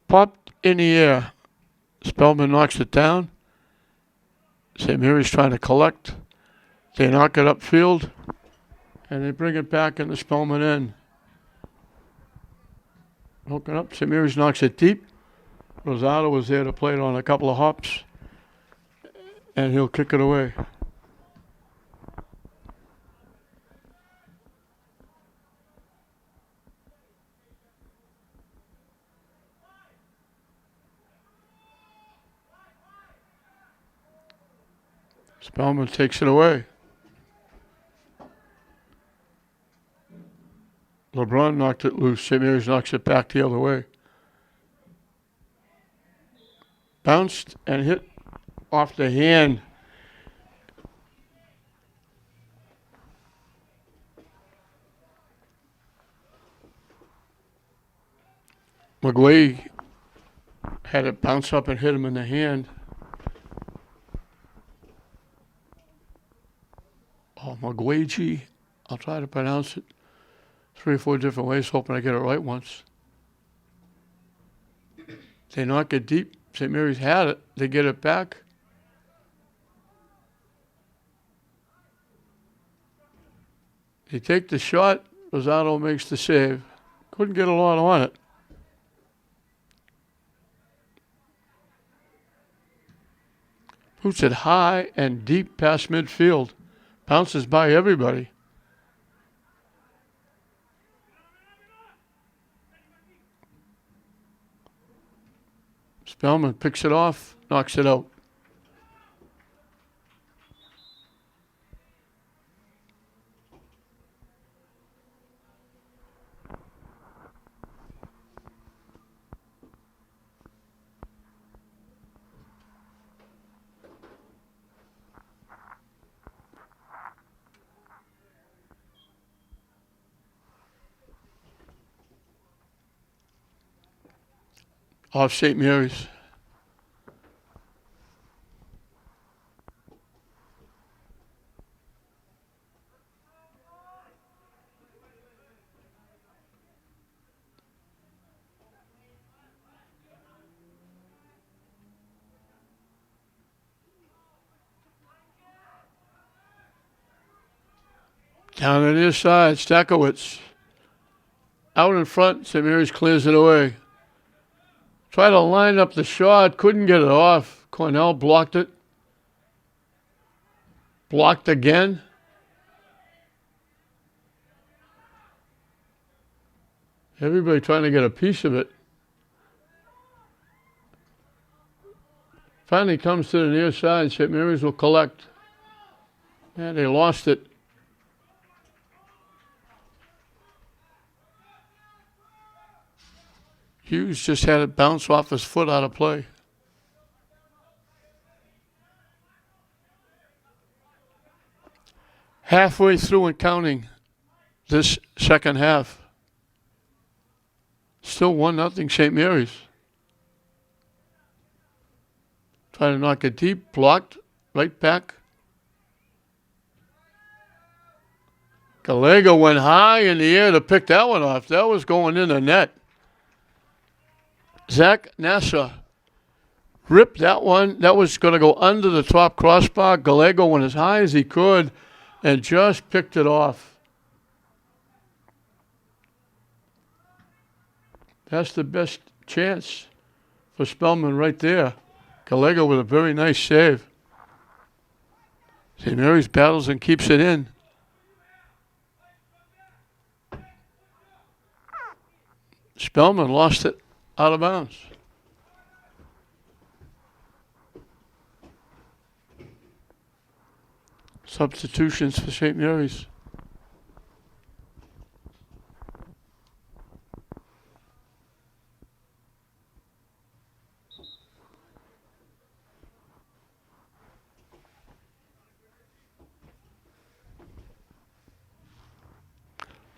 Popped in the air. Spellman knocks it down. St. Mary's trying to collect. They knock it upfield, and they bring it back in the Spellman end. Hooking up, St. Mary's knocks it deep. Rosado was there to play it on a couple of hops, and he'll kick it away. Spellman takes it away. LeBron knocked it loose. St. Mary's knocks it back the other way. Bounced and hit off the hand. McGuay had it bounce up and hit him in the hand. Oh, McGuay, I'll try to pronounce it 3 or 4 different ways, hoping I get it right once. They knock it deep. St. Mary's had it. They get it back. They take the shot. Rosado makes the save. Couldn't get a lot on it. Puts it high and deep past midfield. Bounces by everybody. Spellman picks it off, knocks it out. Off St. Mary's. Down the near side, Stakowicz. Out in front, St. Mary's clears it away. Tried to line up the shot, couldn't get it off. Cornell blocked it. Blocked again. Everybody trying to get a piece of it. Finally comes to the near side. St. Mary's will collect. And they lost it. Hughes just had it bounce off his foot out of play. Halfway through and counting this second half. Still 1-0 St. Mary's. Trying to knock it deep, blocked, right back. Gallego went high in the air to pick that one off. That was going in the net. Zach Nasser ripped that one. That was going to go under the top crossbar. Gallego went as high as he could and just picked it off. That's the best chance for Spellman right there. Gallego with a very nice save. St. Mary's battles and keeps it in. Spellman lost it out of bounds. Substitutions for St. Mary's.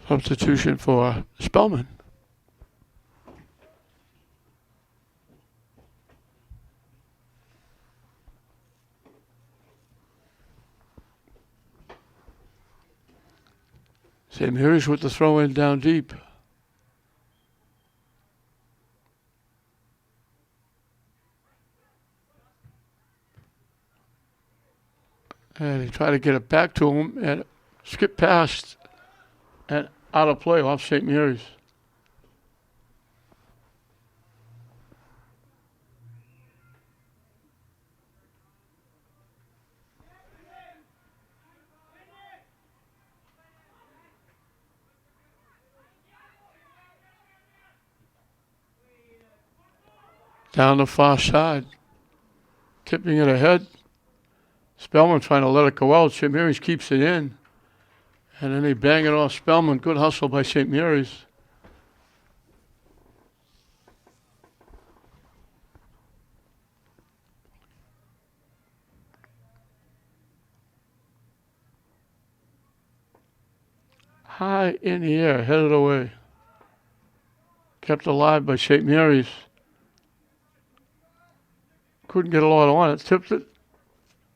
Substitution for Spellman. St. Mary's with the throw in down deep. And he tried to get it back to him and skip past and out of play off St. Mary's. Down the far side, tipping it ahead. Spellman trying to let it go out. St. Mary's keeps it in. And then they bang it off Spellman. Good hustle by St. Mary's. High in the air, headed away. Kept alive by St. Mary's. Couldn't get a lot on it. Tipped it.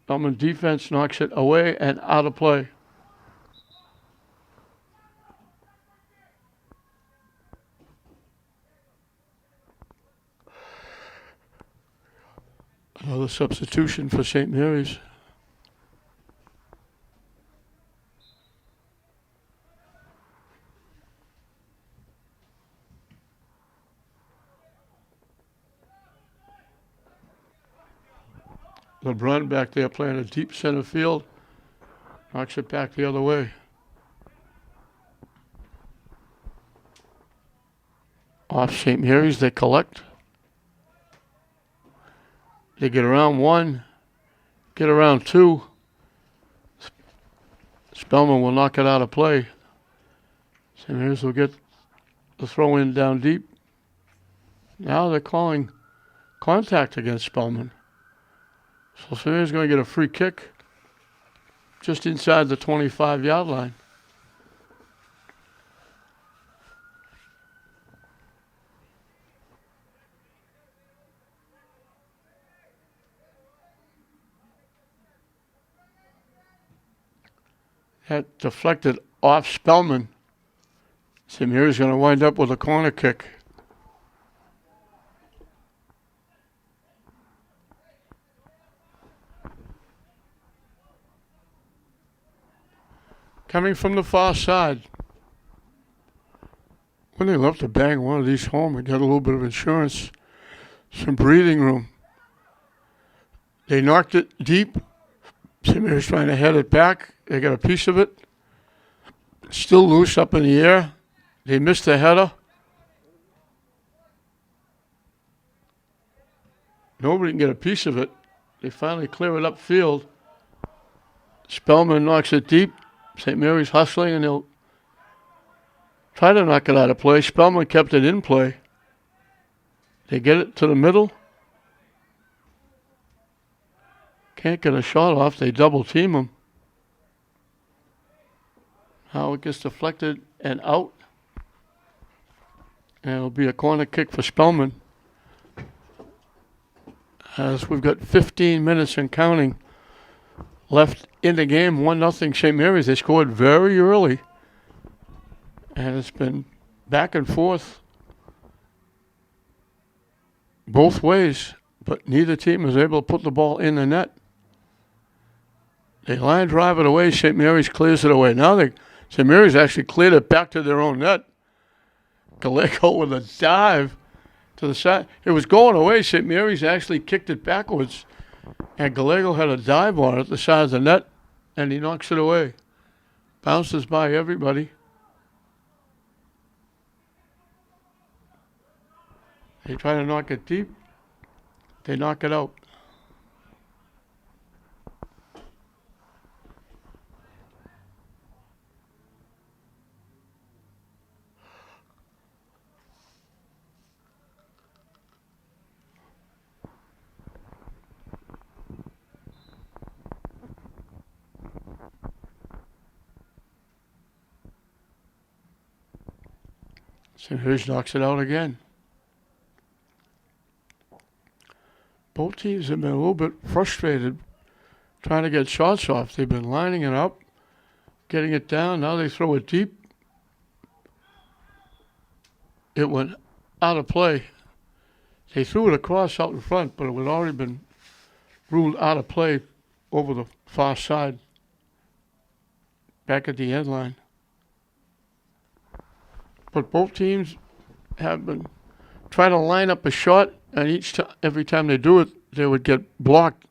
Spellman defense knocks it away and out of play. Another substitution for St. Mary's. LeBrun back there playing a deep center field. Knocks it back the other way. Off St. Mary's, they collect. They get around one, get around two. Spellman will knock it out of play. St. Mary's will get the throw in down deep. Now they're calling contact against Spellman. So St. Mary's going to get a free kick just inside the 25-yard line. That deflected off Spellman. St. Mary's going to wind up with a corner kick. Coming from the far side. When they love to bang one of these home and get a little bit of insurance, some breathing room. They knocked it deep. St. Mary's trying to head it back. They got a piece of it. Still loose up in the air. They missed the header. Nobody can get a piece of it. They finally clear it upfield. Spellman knocks it deep. St. Mary's hustling, and they'll try to knock it out of play. Spellman kept it in play. They get it to the middle. Can't get a shot off. They double team him. Now it gets deflected and out. And it'll be a corner kick for Spellman. As we've got 15 minutes and counting left in the game, 1-0 St. Mary's. They scored very early. And it's been back and forth both ways. But neither team is able to put the ball in the net. They line drive it away. St. Mary's clears it away. Now St. Mary's actually cleared it back to their own net. Gallego with a dive to the side. It was going away. St. Mary's actually kicked it backwards. And Gallego had a dive on it at the side of the net. And he knocks it away. Bounces by everybody. They try to knock it deep. They knock it out. St. Mary's knocks it out again. Both teams have been a little bit frustrated trying to get shots off. They've been lining it up, getting it down. Now they throw it deep. It went out of play. They threw it across out in front, but it had already been ruled out of play over the far side, back at the end line. But both teams have been trying to line up a shot, and every time they do it, they would get blocked.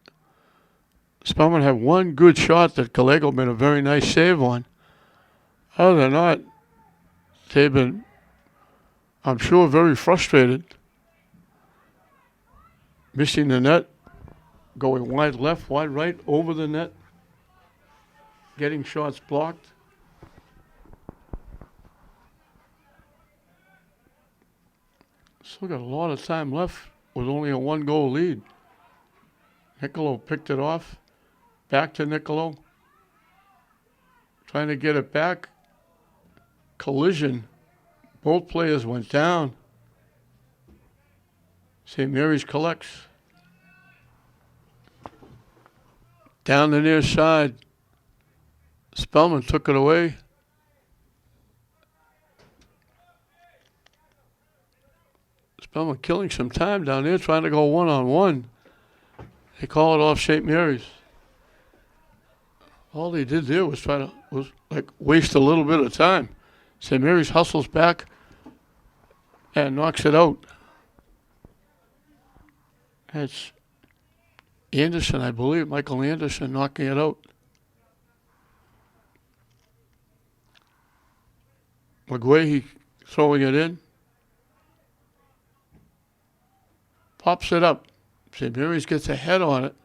Spellman had one good shot that Gallego made a very nice save on. Other than that, they've been, I'm sure, very frustrated. Missing the net. going wide left, wide right, over the net, getting shots blocked. Still got a lot of time left with only a 1-goal lead. Niccolo picked it off. Back to Niccolo. Trying to get it back. Collision. Both players went down. St. Mary's collects. Down the near side. Spellman took it away. Spellman killing some time down there, trying to go one-on-one. They call it off St. Mary's. All they did there was waste a little bit of time. St. Mary's hustles back and knocks it out. That's Anderson, I believe, Michael Anderson knocking it out. McGuahey throwing it in. Pops it up. St. Mary's gets a head on it.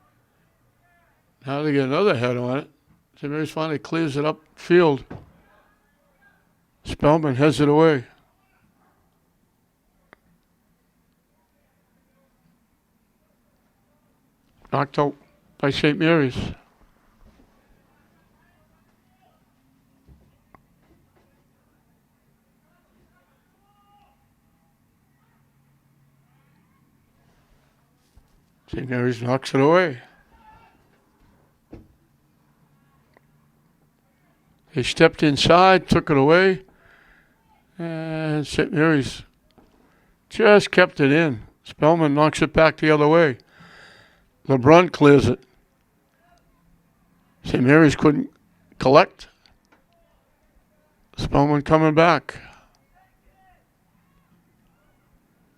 Now they get another head on it. St. Mary's finally clears it up field. Spellman heads it away. Knocked out by St. Mary's. St. Mary's knocks it away. They stepped inside, took it away, and St. Mary's just kept it in. Spellman knocks it back the other way. LeBrun clears it. St. Mary's couldn't collect. Spellman coming back.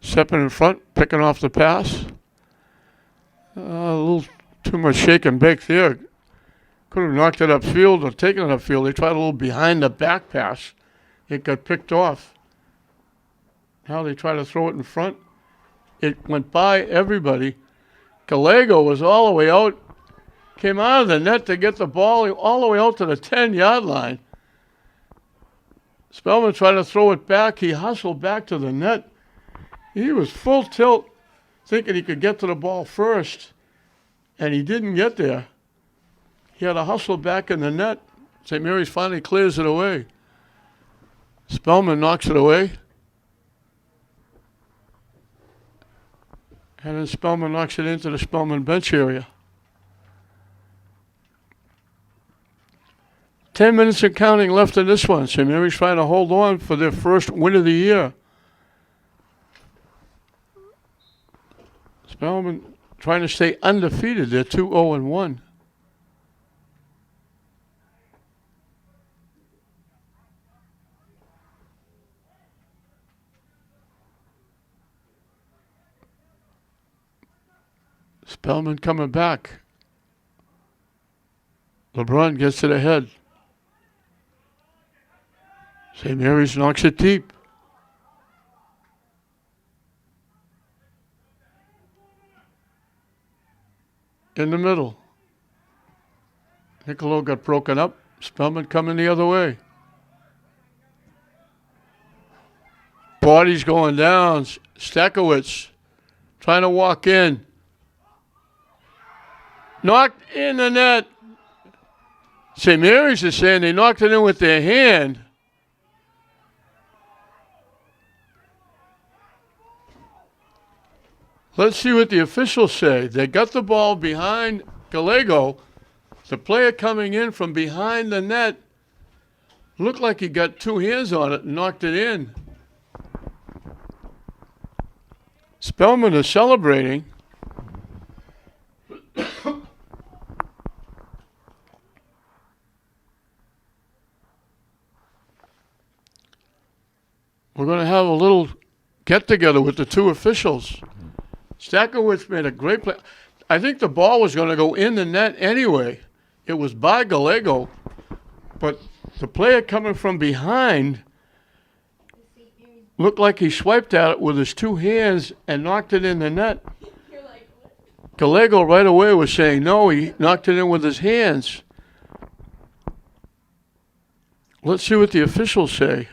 Stepping in front, picking off the pass. A little too much shake and bake there. Could have knocked it upfield or taken it upfield. They tried a little behind the back pass. It got picked off. Now they try to throw it in front. It went by everybody. Gallego was all the way out. Came out of the net to get the ball all the way out to the 10-yard line. Spellman tried to throw it back. He hustled back to the net. He was full tilt, thinking he could get to the ball first, and he didn't get there. He had to hustle back in the net. St. Mary's finally clears it away. Spellman knocks it away. And then Spellman knocks it into the Spellman bench area. 10 minutes and counting left in this one. St. Mary's trying to hold on for their first win of the year. Spellman trying to stay undefeated. They're 2-0-1. Spellman coming back. LeBrun gets it ahead. St. Mary's knocks it deep. In the middle. Niccolo got broken up. Spellman coming the other way. Bodies going down. Stakowicz trying to walk in. Knocked in the net. St. Mary's is saying they knocked it in with their hand. Let's see what the officials say. They got the ball behind Gallego. The player coming in from behind the net looked like he got two hands on it and knocked it in. Spellman is celebrating. We're going to have a little get-together with the two officials. Stakowicz made a great play. I think the ball was going to go in the net anyway. It was by Gallego, but the player coming from behind looked like he swiped at it with his two hands and knocked it in the net. Gallego right away was saying no, he knocked it in with his hands. Let's see what the officials say.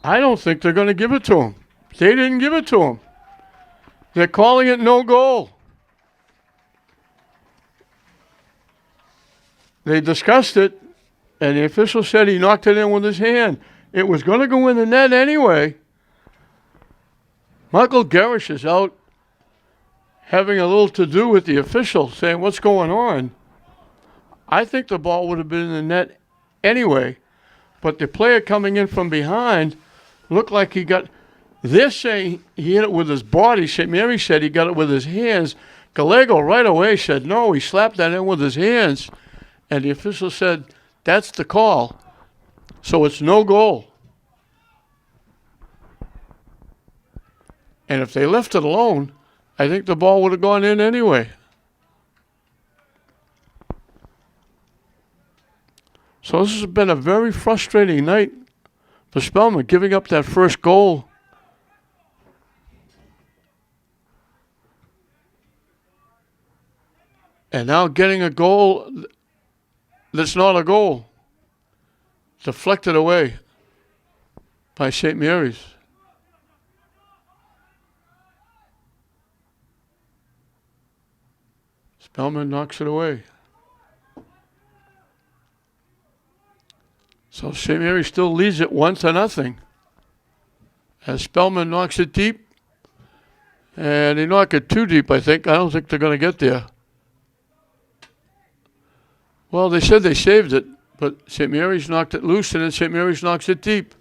I don't think they're going to give it to him. They didn't give it to him. They're calling it no goal. They discussed it, and the official said he knocked it in with his hand. It was going to go in the net anyway. Michael Garish is out having a little to-do with the official, saying, what's going on? I think the ball would have been in the net anyway, but the player coming in from behind looked like he got... They're saying he hit it with his body. St. Mary said he got it with his hands. Gallego right away said, no, he slapped that in with his hands. And the official said, that's the call. So it's no goal. And if they left it alone, I think the ball would have gone in anyway. So this has been a very frustrating night for Spellman, giving up that first goal. And now getting a goal that's not a goal. Deflected away by St. Mary's. Spellman knocks it away. So St. Mary's still leads it 1-0. As Spellman knocks it deep. And they knock it too deep, I think. I don't think they're going to get there. Well, they said they saved it, but St. Mary's knocked it loose, and then St. Mary's knocks it deep.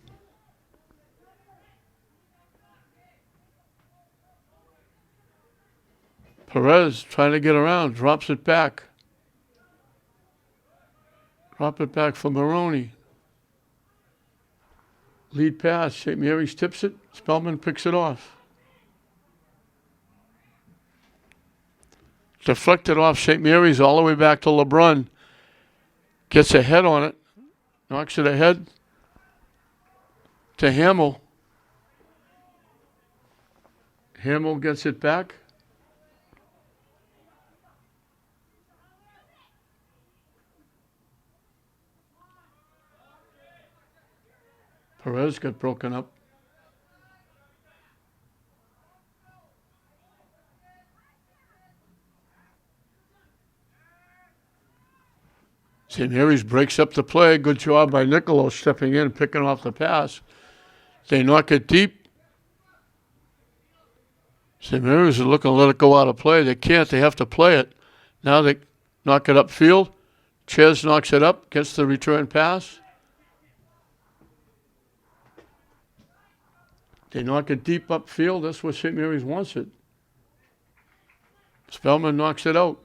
Perez trying to get around, drops it back. Drop it back for Maroney. Lead pass, St. Mary's tips it, Spellman picks it off. Deflected off St. Mary's all the way back to LeBrun. Gets a head on it, knocks it ahead to Hamill. Hamill gets it back. Perez got broken up. St. Mary's breaks up the play. Good job by Nicolo stepping in, picking off the pass. They knock it deep. St. Mary's are looking to let it go out of play. They can't. They have to play it. Now they knock it upfield. Ches knocks it up, gets the return pass. They knock it deep upfield. That's where St. Mary's wants it. Spellman knocks it out.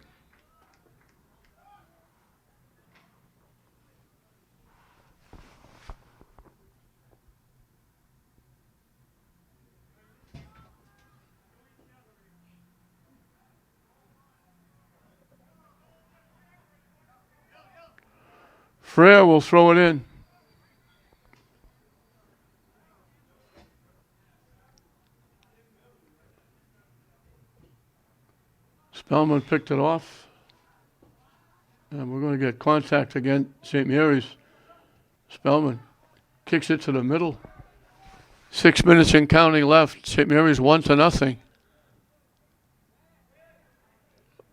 Frere will throw it in. Spellman picked it off. And we're going to get contact again. St. Mary's. Spellman kicks it to the middle. 6 minutes and counting left. St. Mary's 1-0.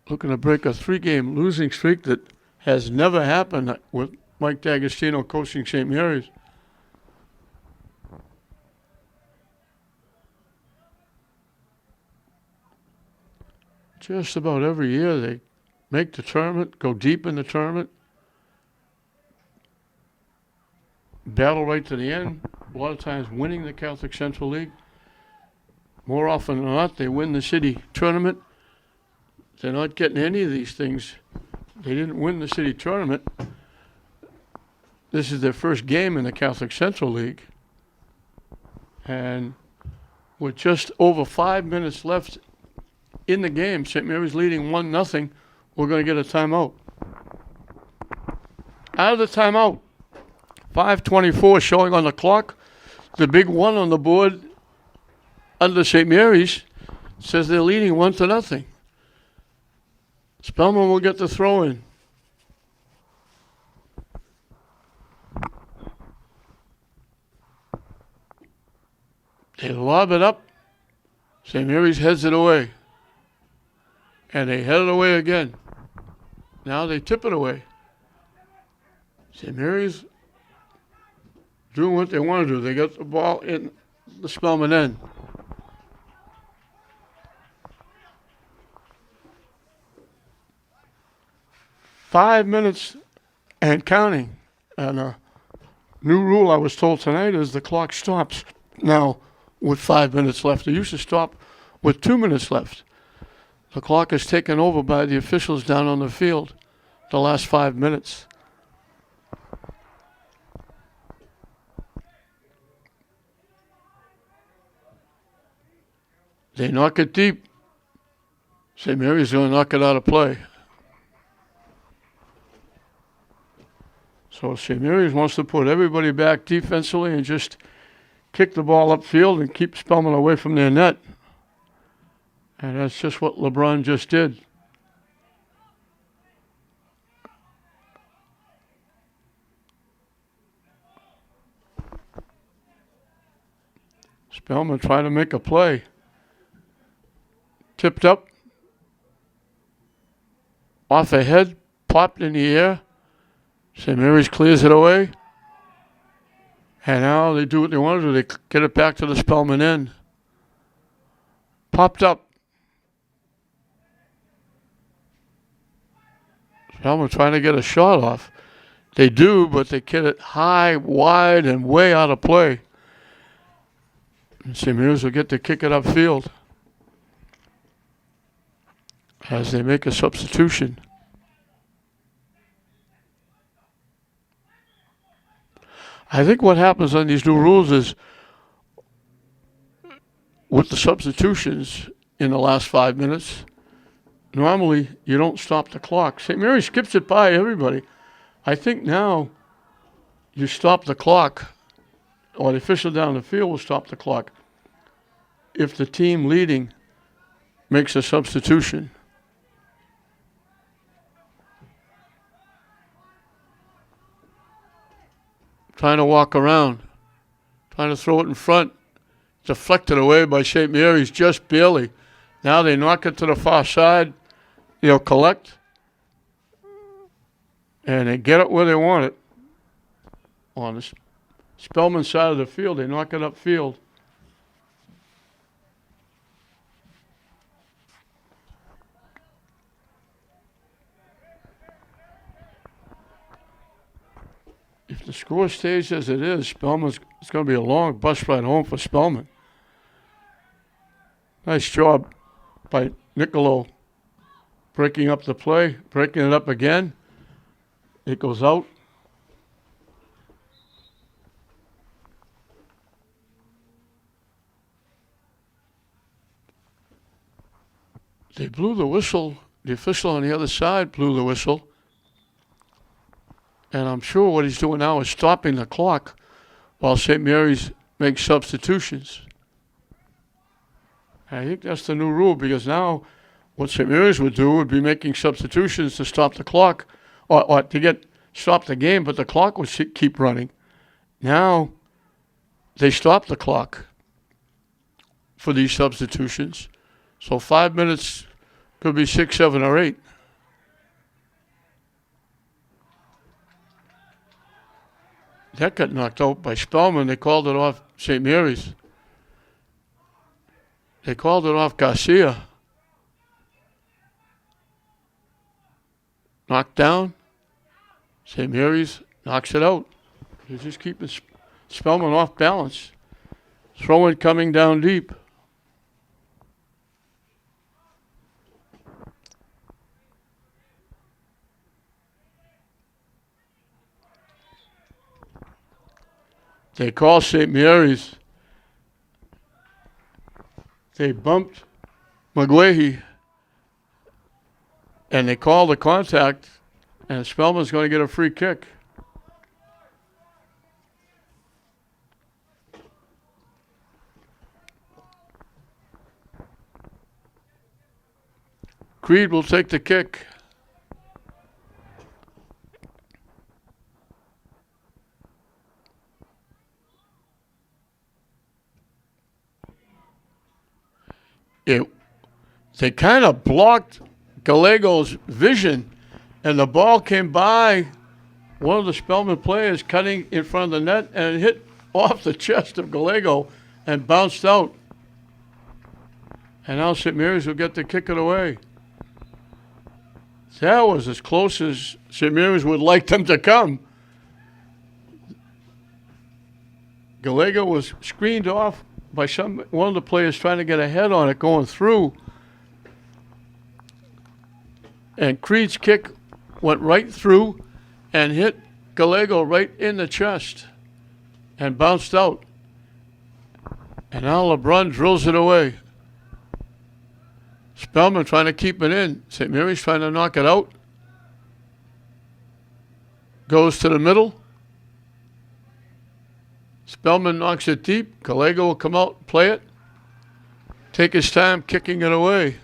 Looking to break a 3-game losing streak that has never happened with Mike D'Agostino coaching St. Mary's. Just about every year they make the tournament, go deep in the tournament, battle right to the end, a lot of times winning the Catholic Central League. More often than not, they win the city tournament. They're not getting any of these things. They didn't win the city tournament. This is their first game in the Catholic Central League. And with just over 5 minutes left in the game. St. Mary's leading 1-0. We're going to get a timeout. Out of the timeout, 5:24 showing on the clock. The big 1 on the board under St. Mary's says they're leading 1-0. Spellman will get the throw in. They lob it up. St. Mary's heads it away. And they head it away again. Now they tip it away. St. Mary's doing what they want to do. They got the ball in the Spellman end. Five minutes and counting. And a new rule I was told tonight is the clock stops now with 5 minutes left. It used to stop with 2 minutes left. The clock is taken over by the officials down on the field the last 5 minutes. They knock it deep. St. Mary's going to knock it out of play. So St. Mary's wants to put everybody back defensively and just kick the ball upfield and keep Spellman away from their net. And that's just what LeBron just did. Spellman trying to make a play. Tipped up. Off ahead. Popped in the air. St. Mary's clears it away. And now they do what they want to do. They get it back to the Spellman end. Popped up. Spellman trying to get a shot off. They do, but they get it high, wide, and way out of play. And St. Mary's will get to kick it upfield as they make a substitution. I think what happens on these new rules is with the substitutions in the last 5 minutes, normally you don't stop the clock. St. Mary skips it by everybody. I think now you stop the clock, or the official down the field will stop the clock if the team leading makes a substitution. Trying to walk around, trying to throw it in front, deflected away by St. Mary's just barely. Now they knock it to the far side. They'll collect, and they get it where they want it. On the Spellman side of the field, they knock it upfield. If the score stays as it is, Spellman's, it's going to be a long bus ride home for Spellman. Nice job by Niccolo breaking up the play, breaking it up again. It goes out. They blew the whistle. The official on the other side blew the whistle. And I'm sure what he's doing now is stopping the clock while St. Mary's makes substitutions. I think that's the new rule, because now what St. Mary's would do would be making substitutions to stop the clock, or to stop the game, but the clock would keep running. Now they stop the clock for these substitutions. So 5 minutes could be 6, 7, or 8. That got knocked out by Spellman. They called it off St. Mary's. They called it off Garcia. Knocked down. St. Mary's knocks it out. They're just keeping Spellman off balance. Throw-in coming down deep. They call St. Mary's. They bumped McGuahey And they call the contact, and Spellman's going to get a free kick. Creed will take the kick. They kind of blocked Gallego's vision, and the ball came by one of the Spellman players cutting in front of the net, and it hit off the chest of Gallego and bounced out. And now St. Mary's will get to kick it away. That was as close as St. Mary's would like them to come. Gallego was screened off by one of the players trying to get a head on it going through. And Creed's kick went right through and hit Gallego right in the chest and bounced out. And now LeBrun drills it away. Spellman trying to keep it in. St. Mary's trying to knock it out. Goes to the middle. Spellman knocks it deep. Gallego will come out and play it. Take his time kicking it away.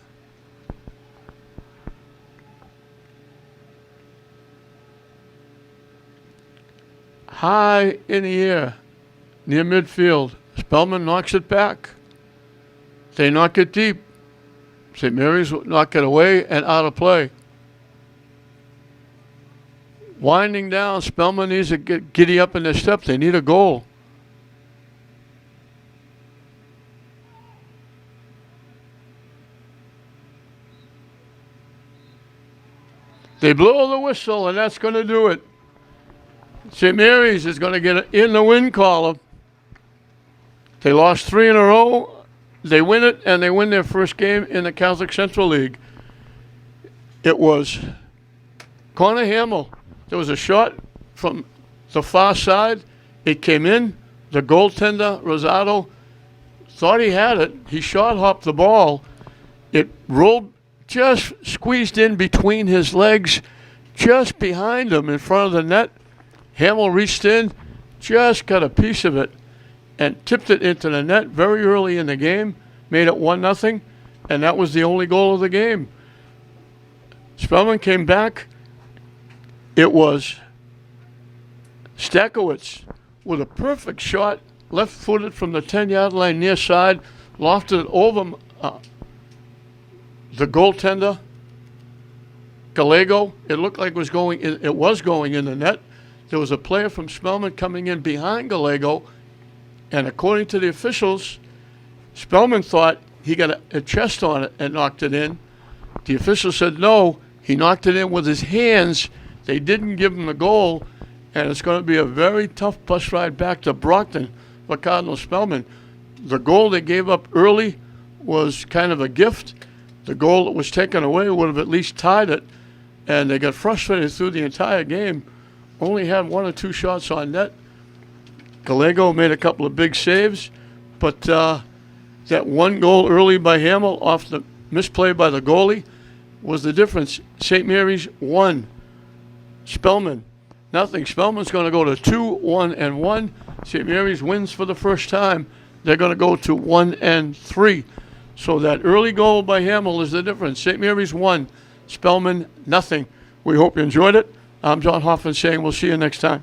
High in the air, near midfield. Spellman knocks it back. They knock it deep. St. Mary's will knock it away and out of play. Winding down, Spellman needs to get giddy up in their step. They need a goal. They blow the whistle, and that's going to do it. St. Mary's is going to get in the win column. They lost 3 in a row. They win it, and they win their first game in the Catholic Central League. It was Connor Hamill. There was a shot from the far side. It came in. The goaltender, Rosado, thought he had it. He shot-hopped the ball. It rolled, just squeezed in between his legs, just behind him in front of the net. Hamill reached in, just got a piece of it, and tipped it into the net very early in the game, made it 1-0, and that was the only goal of the game. Spellman came back. It was Stakowicz with a perfect shot, left-footed from the 10-yard line near side, lofted it over the goaltender, Gallego. It looked like it was going in the net. There was a player from Spellman coming in behind Gallego, and according to the officials, Spellman thought he got a chest on it and knocked it in. The official said no, he knocked it in with his hands. They didn't give him the goal, and it's going to be a very tough bus ride back to Brockton for Cardinal Spellman. The goal they gave up early was kind of a gift. The goal that was taken away would have at least tied it, and they got frustrated through the entire game. Only had 1 or 2 shots on net. Gallego made a couple of big saves, but that one goal early by Hamill off the misplay by the goalie was the difference. St. Mary's 1, Spellman nothing. Spellman's going to go to 2-1-1. St. Mary's wins for the first time. They're going to go to 1-3. So that early goal by Hamill is the difference. St. Mary's 1, Spellman nothing. We hope you enjoyed it. I'm John Hoffman saying we'll see you next time.